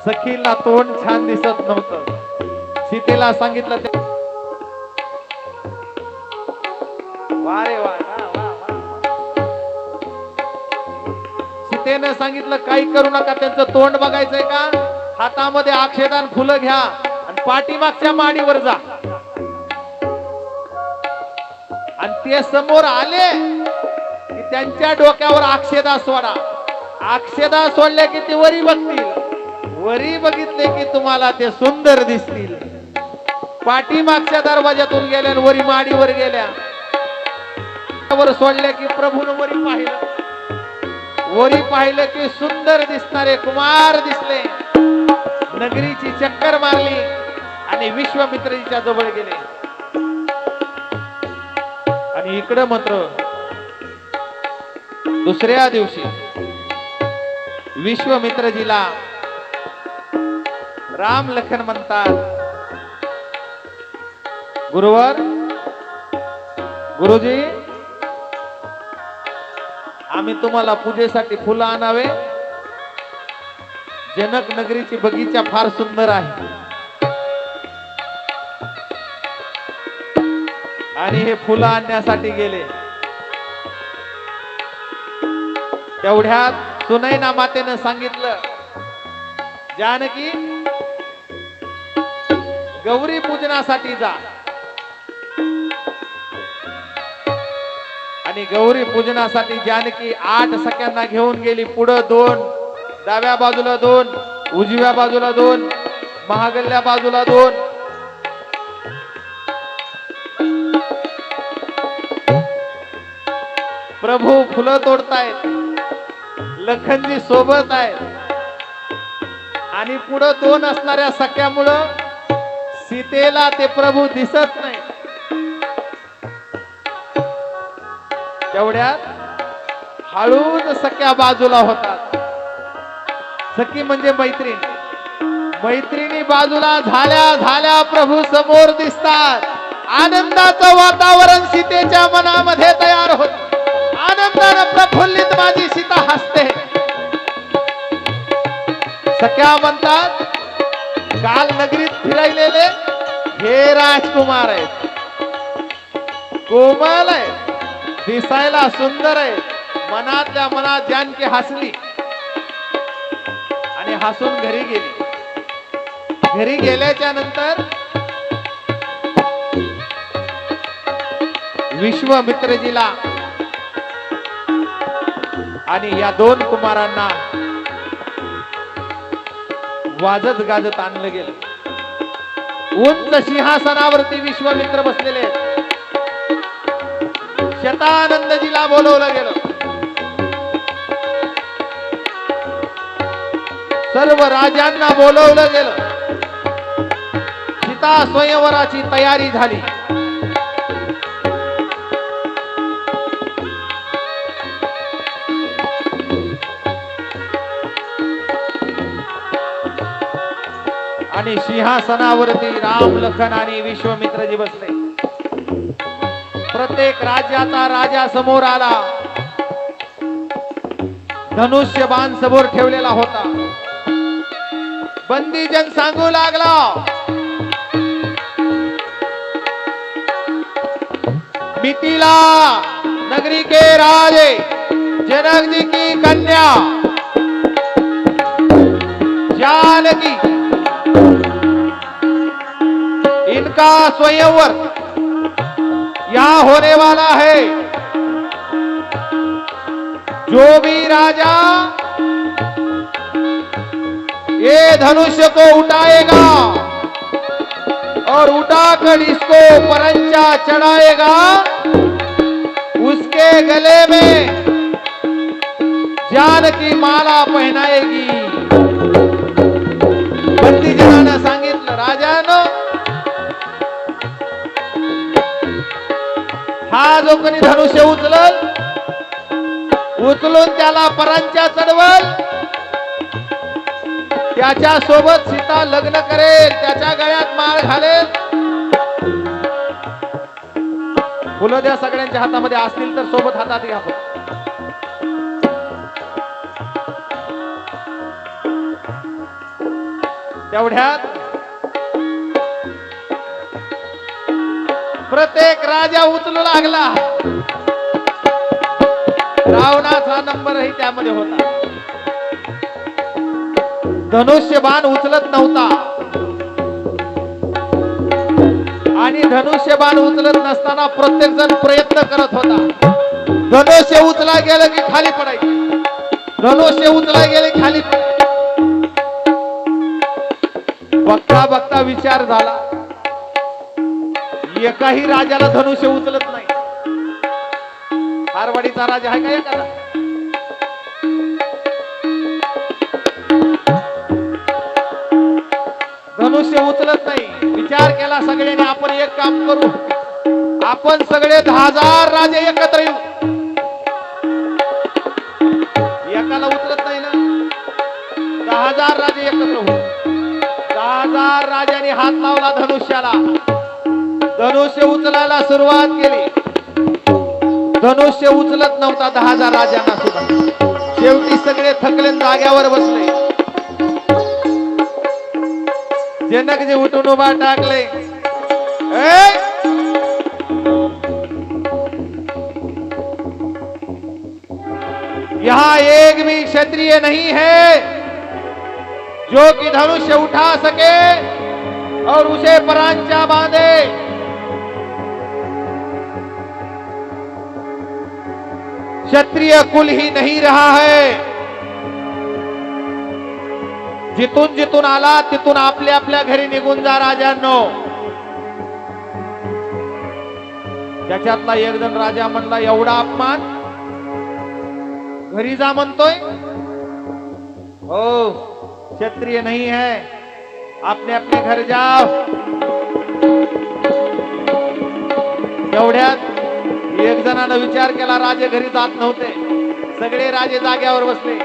सखीला तोंड छान दिसत नव्हतं. सीतेला सांगितलं ते वारे वा, सीतेनं सांगितलं काही करू नका, त्यांचं तोंड बघायचंय का? हातामध्ये अक्षदान फुलं घ्या आणि पाठीमागच्या माडीवर जा. आणि ते समोर आले की त्यांच्या डोक्यावर अक्षदा सोडा. अक्षदा सोडल्या की ते वरी बघतील. वरी बघितले की तुम्हाला ते सुंदर दिसतील. पाठीमागच्या दरवाजातून गेल्या आणि वरी माडीवर गेल्या. वर सोडल्या की प्रभून वरी पाहिलं. वरी पाहिलं की सुंदर दिसणारे कुमार दिसले. नगरीची चक्कर मारली आणि विश्वामित्रजीच्या जवळ गेले. आणि इकडं मात्र दुसऱ्या दिवशी विश्वामित्रजीला राम लखन म्हणतात, गुरुवर, गुरुजी, आम्ही तुम्हाला पूजेसाठी फुलं आणावे. जनक नगरीची बगीचा फार सुंदर आहे आणि हे फुलं आणण्यासाठी गेले. तेवढ्यात सुनैना मातेनं सांगितलं, जानकी, गौरी पूजनासाठी जा. आणि गौरी पूजनासाठी जानकी 8 सख्यांना घेऊन गेली. पुढं 2, डाव्या बाजूला 2, उजव्या बाजूला 2, महागल्ल्या बाजूला 2. प्रभू फुलं तोडतायत, लखनजी सोबत आहेत आणि पुढं 2 असणाऱ्या सख्यामुळं सीतेला ते प्रभू दिसत नाही. तेवढ्यात हळूच सख्या बाजूला होतात. सखी म्हणजे मैत्रीण. मैत्रिणी बाजूला झाल्या झाल्या प्रभू समोर दिसतात. आनंदाचं वातावरण सीतेच्या मनामध्ये तयार होत. आनंदानं प्रफुल्लित माझी सीता हसते. सख्या म्हणतात काल नगरीत फिरायलेले हे राजकुमार आहेत, कोमल आहे, दिसायला सुंदर आहे. मनातल्या मनात जानकी हसली आणि हसून घरी गेली. घरी गेल्याच्या नंतर विश्वामित्रजीला आणि या दोन कुमारांना वाजत गाजत आणलं गेलं. उंच सिंहासनावरती विश्वामित्र बसलेले आहेत. शतानंदजीला बोलवलं गेलं. सर्व राजांना बोलवलं गेलं. सीता स्वयंवराची तयारी झाली. आणि सिंहासनावरती राम लखन आणि विश्वामित्रजी बसले. प्रत्येक राज्याचा राजा समोर आला. धनुष्य बाण समोर ठेवलेला होता. बंदीजन सांगू लागला, मिथिला नगरी के राजे जनक जी की कन्या जानकी, इनका स्वयंवर यहाँ होने वाला है. जो भी राजा ये धनुष्य को उठाएगा और उठाकर इसको परंचा चढ़ाएगा, उसके गले में जानकी माला पहनाएगी. बंदीजनानं सांगितलं, राजानो हा जो कोणी धनुष्य उचलून त्याला परंचा चढवल, त्याच्या सोबत सीता लग्न करेल, त्याच्या गळ्यात माळ घालेल. फुलं द्या सगळ्यांच्या हातामध्ये असतील तर सोबत हातात घ्या. तेवढ्यात प्रत्येक राजा उचलू लागला. रावणाचा नंबरही त्यामध्ये होता. धनुष्य बाण उचलत नव्हता आणि धनुष्य बाण उचलत नसताना प्रत्येक जण प्रयत्न करत होता. धनुष्य उचला गेलं की खाली पडायचं, धनुष्य उचला गेले खाली पडायचं. बघता बघता विचार झाला, एकाही राजाला धनुष्य उचलत नाही. मारवाडीचा राजा आहे का एखादा? धनुष्य उचलत नाही. विचार केला सगळ्यांनी, आपण एक काम करू, आपण सगळे 10,000 राजे एकत्र येऊ. एकाला उचलत नाही ना, 10,000 राजे एकत्र होऊ. 10,000 राजांनी हात लावला धनुष्याला. धनुष्य उचलायला सुरुवात केली. धनुष्य उचलत नव्हता 10,000 राजांना सुद्धा. शेवटी सगळे थकले, जाग्यावर बसले. जनकजी उठून उभा टाकले, यहाँ एक भी क्षत्रिय नहीं है जो कि धनुष्य उठा सके और उसे परांचा बांधे. क्षत्रिय कुल ही नहीं रहा है. जिथून जिथून आला तिथून आपल्या आपल्या घरी निघून जा राजांनो. त्याच्यातला एक जण राजा म्हणला, एवढा अपमान, घरी जा म्हणतोय. हो, क्षत्रिय नहीं है, अपने अपने घर जाओ. एवढ्यात एक जणानं विचार केला, राजे घरी जात नव्हते. सगळे राजे जाग्यावर बसले.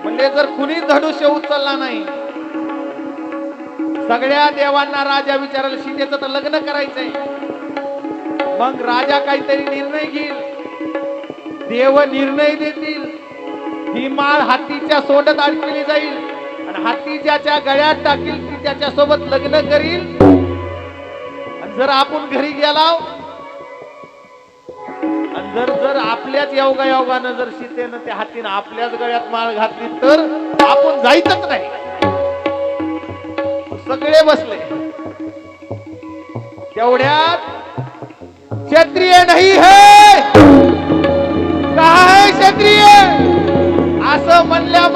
म्हणजे जर कुणी धनुष्य उचलला नाही, सगळ्या देवांना राजा विचारायला, सीतेचं तर लग्न करायचंय. मग राजा काहीतरी निर्णय घेईल, देव निर्णय देतील. ही माळ हातीच्या सोंडात अडकली जाईल आणि हाती ज्याच्या गळ्यात टाकील ती त्याच्या सोबत लग्न करील. आणि जर आपण घरी गेला आणि जर जर आपल्याच योगानं जर सीतेनं त्या हातीनं आपल्याच गळ्यात माळ घातली तर आपण जायचंच नाही. सगळे बसले. तेवढ्यात क्षत्रिय नाही है काय क्षत्रिय असं म्हणल्या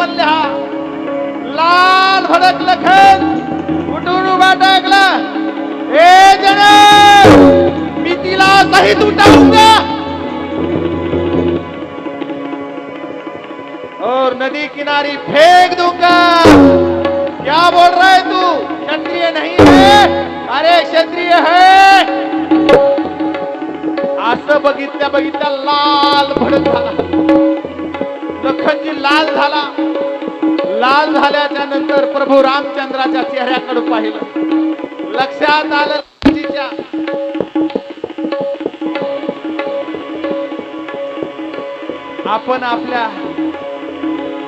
लाल भडक लखन उठून उभा टाकला. ए जन मी तिला सहित उठाऊंगा और नदी किनारी फेंक दूंगा. क्या बोल रहा है तू? क्षत्रिय नहीं है? अरे क्षत्रिय है. असं बघितल्या लाल भडक झाला. लखनजी लाल झाला. लाल झाल्याच्या नंतर प्रभू रामचंद्राच्या चेहऱ्याकडे पाहिलं. लक्षात आलं आपण आपल्या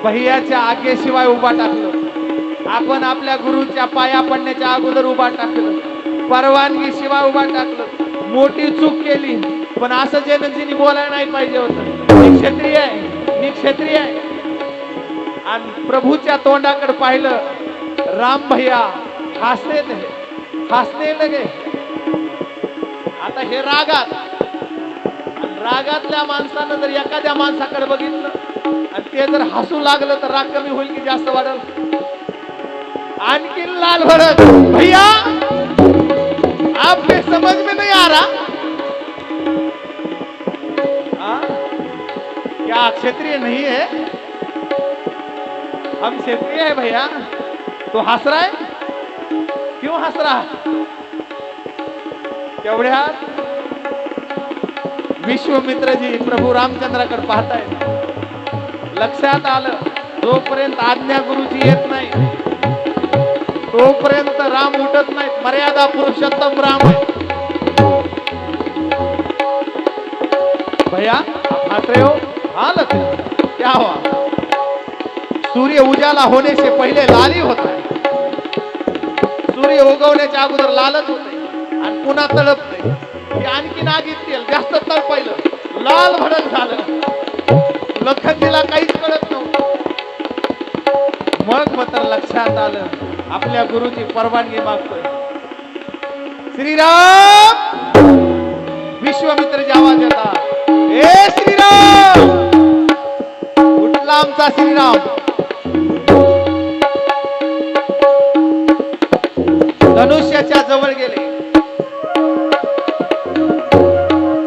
भैयाच्या आज्ञेशिवाय उभा टाकलं. आपण आपल्या गुरुच्या पाया पडण्याच्या अगोदर उभा टाकलं. परवानगी शिवाय उभा टाकलं. मोठी चूक केली. पण असं जनजीनी बोलायला नाही पाहिजे होतं. मी क्षत्रिय आहे, मी क्षत्रिय आहे. आणि प्रभूच्या तोंडाकडे पाहिलं. राम भैया हसने लगे. आता हे रागातल्या माणसानं जर एखाद्या माणसाकडे बघितलं आणि ते जर हसू लागलं तर राग कमी होईल की जास्त वाढल? आणखी लाल भडक. भैया आपके समझ में नहीं आ रहा क्या क्षत्रिय नहीं है? हम क्षत्रिय है भैया. तो हंस रहा है क्यों हंस रहा है? तेवढ्यात विश्वामित्रजी प्रभू रामचंद्राकडे पाहतायत. लक्षात आलं जोपर्यंत आज्ञा गुरुची येत नाही तोपर्यंत राम उठत नाहीत. मर्यादा पुरुषोत्तम राम है. भैया आप हंस रहे हो? हाँ लखन क्या हुआ? सूर्य उजाला होने से पहिले लाल ही होता है. सूर्य उगवण्याच्या अगोदर लालच होते आणि पुन्हा तळपते. आणखी नागीत तेल जास्त तळपायलं लाल भडक झालं. लखनजीला काहीच कळत नव्हतं. मग मात्र लक्षात आलं आपल्या गुरुची परवानगी मागतोय. श्रीराम. विश्वामित्रची आवाज येता. ए श्रीराम. उठला आमचा श्रीराम. धनुष्याच्या जवळ गेले.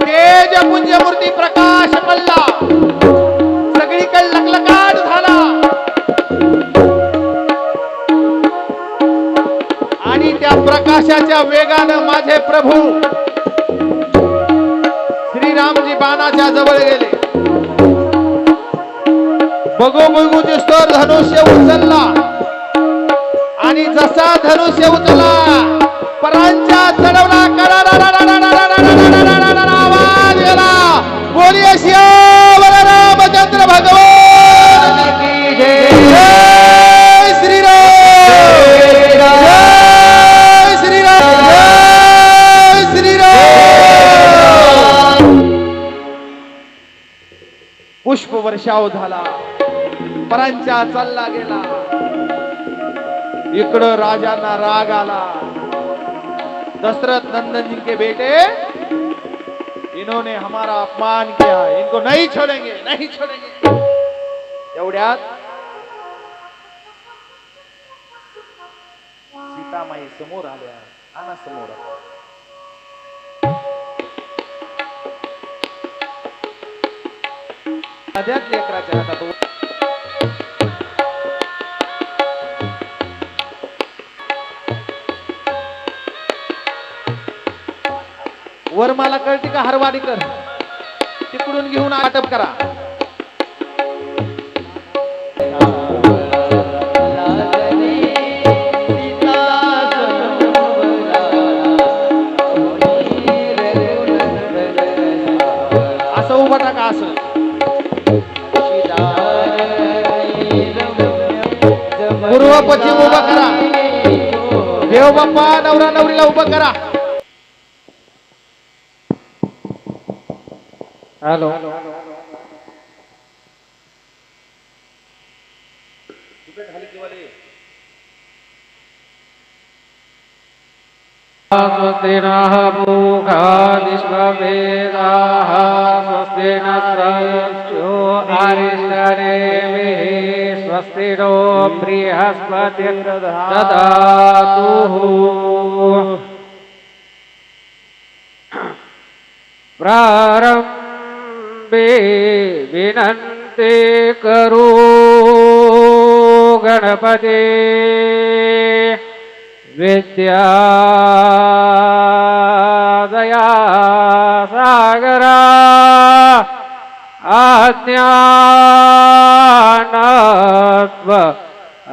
तेजपुंज मूर्ती प्रकाश पडला. सगळीकडे लखलखाट झाला. आणि त्या प्रकाशाच्या वेगानं माझे प्रभू श्रीरामजी बाणाच्या जवळ गेले. बघू दिसतो धनुष्य उचलला. आणि जसा धनुष्य उचलला परांच्या चढवला. आवाज गेला. बोलिए सियावर रामचंद्र भगवान की जय. जय श्रीराम. जय श्रीराम. जय श्रीराम. पुष्प वर्षाव झाला. परांच्या चालला गेला. इकडं राजांना राग आला. दशरथ नंदन जी के बेटे इन्होंने हमारा अपमान किया, इनको नहीं छोड़ेंगे, नहीं छोड़ेंगे. एवढ्यात सीतामाई समोर आल्या. आना समोर. सध्याच लेकराच्या हातात वरमाला कळते का? हरवाडीकर तिकडून घेऊन आटप करा. असं उभा टाका. असं पूर्व करा. देव बाप्पा नवरा नवरीला उभं करा. हॅलो स्वस्ति नः पूषा विश्ववेदाः स्वस्ति नस्यो अरिष्टनेमिः स्वस्ति नो बृहस्पतिर्दधातुः प्रारम्भे विनन्ति करो गणपते विद्यादया सागरा आज्ञानत्व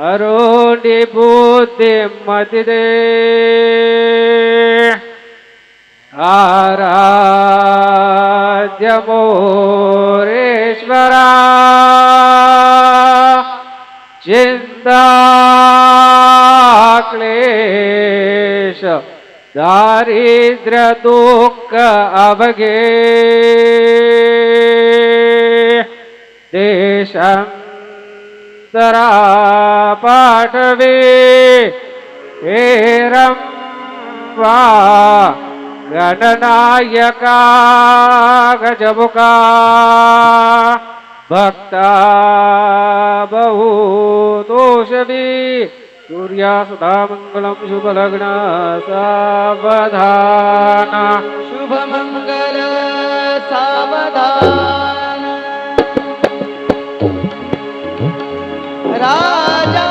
अरुणि बुद्धिमतिदे आराध्य मोरेश्वरा चिंता क्लेश दारिद्र्य दुःख अवगे देशांतरा पाठवे हेरं वा गणनायका गजमुखा भक्ता बहुतोषवी सूर्या सदा मंगलम शुभ लग्न सावधान शुभ मंगल सावधान राजा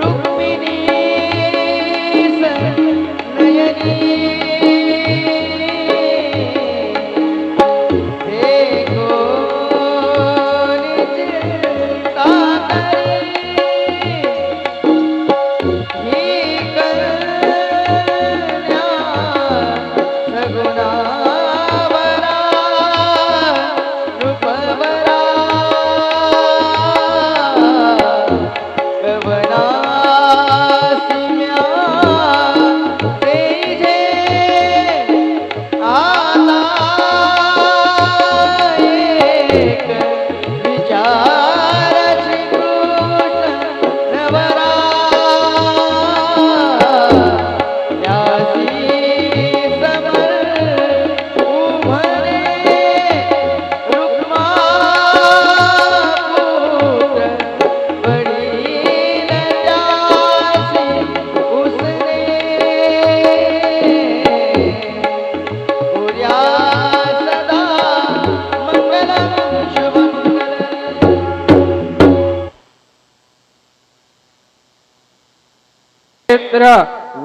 रुक्मिणी नयनी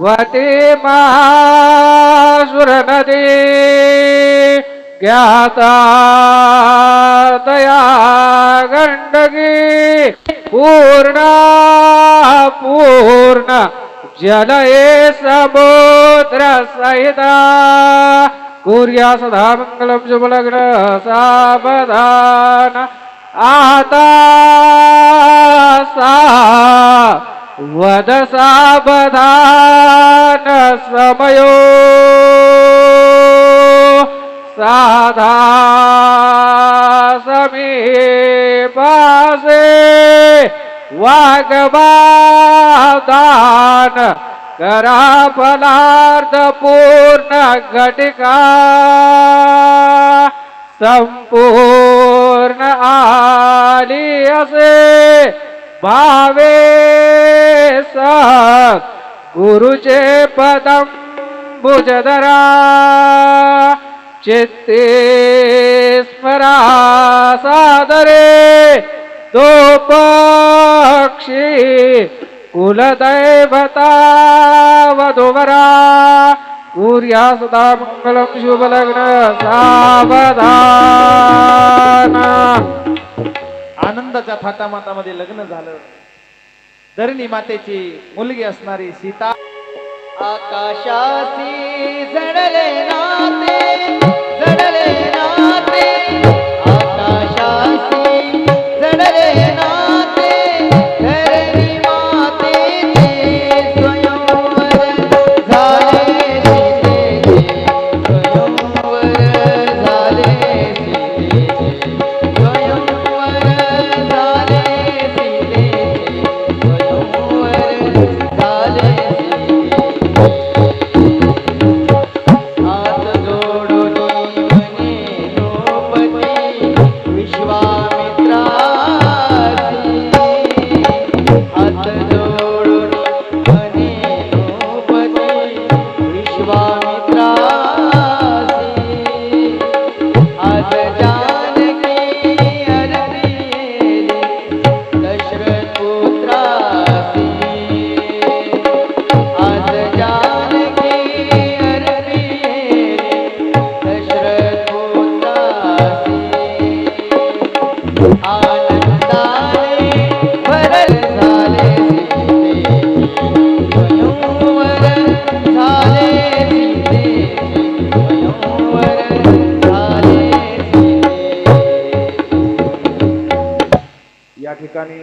वटे महासुर नदी ज्ञाता दया गंडगी पूर्णा पूर्ण जलये समुद्र सहिता कुर्या सदा मंगलम शुभ लग्न सावधान आता सा वद सावधान समयो साधा समीपासे वागवादान करा फलार्थ पूर्ण घटिका संपूर्ण आली असे भावे गुरुचे पदम भुजधरा चित्ते स्मरा सादरे तो पक्षी कुलदैवता वधुवरा कुर्या सदा मंगलम शुभ लग्न सावधान. आनंदाच्या थाटामाटामध्ये लग्न झालं. धरणी मातेची मुलगी असणारी सीता आकाशासी जडले नाते आकाशासी आनंदाने भरल झाले सीते स्वयंवर झाले सीते स्वयंवर झाले सीते या ठिकाणी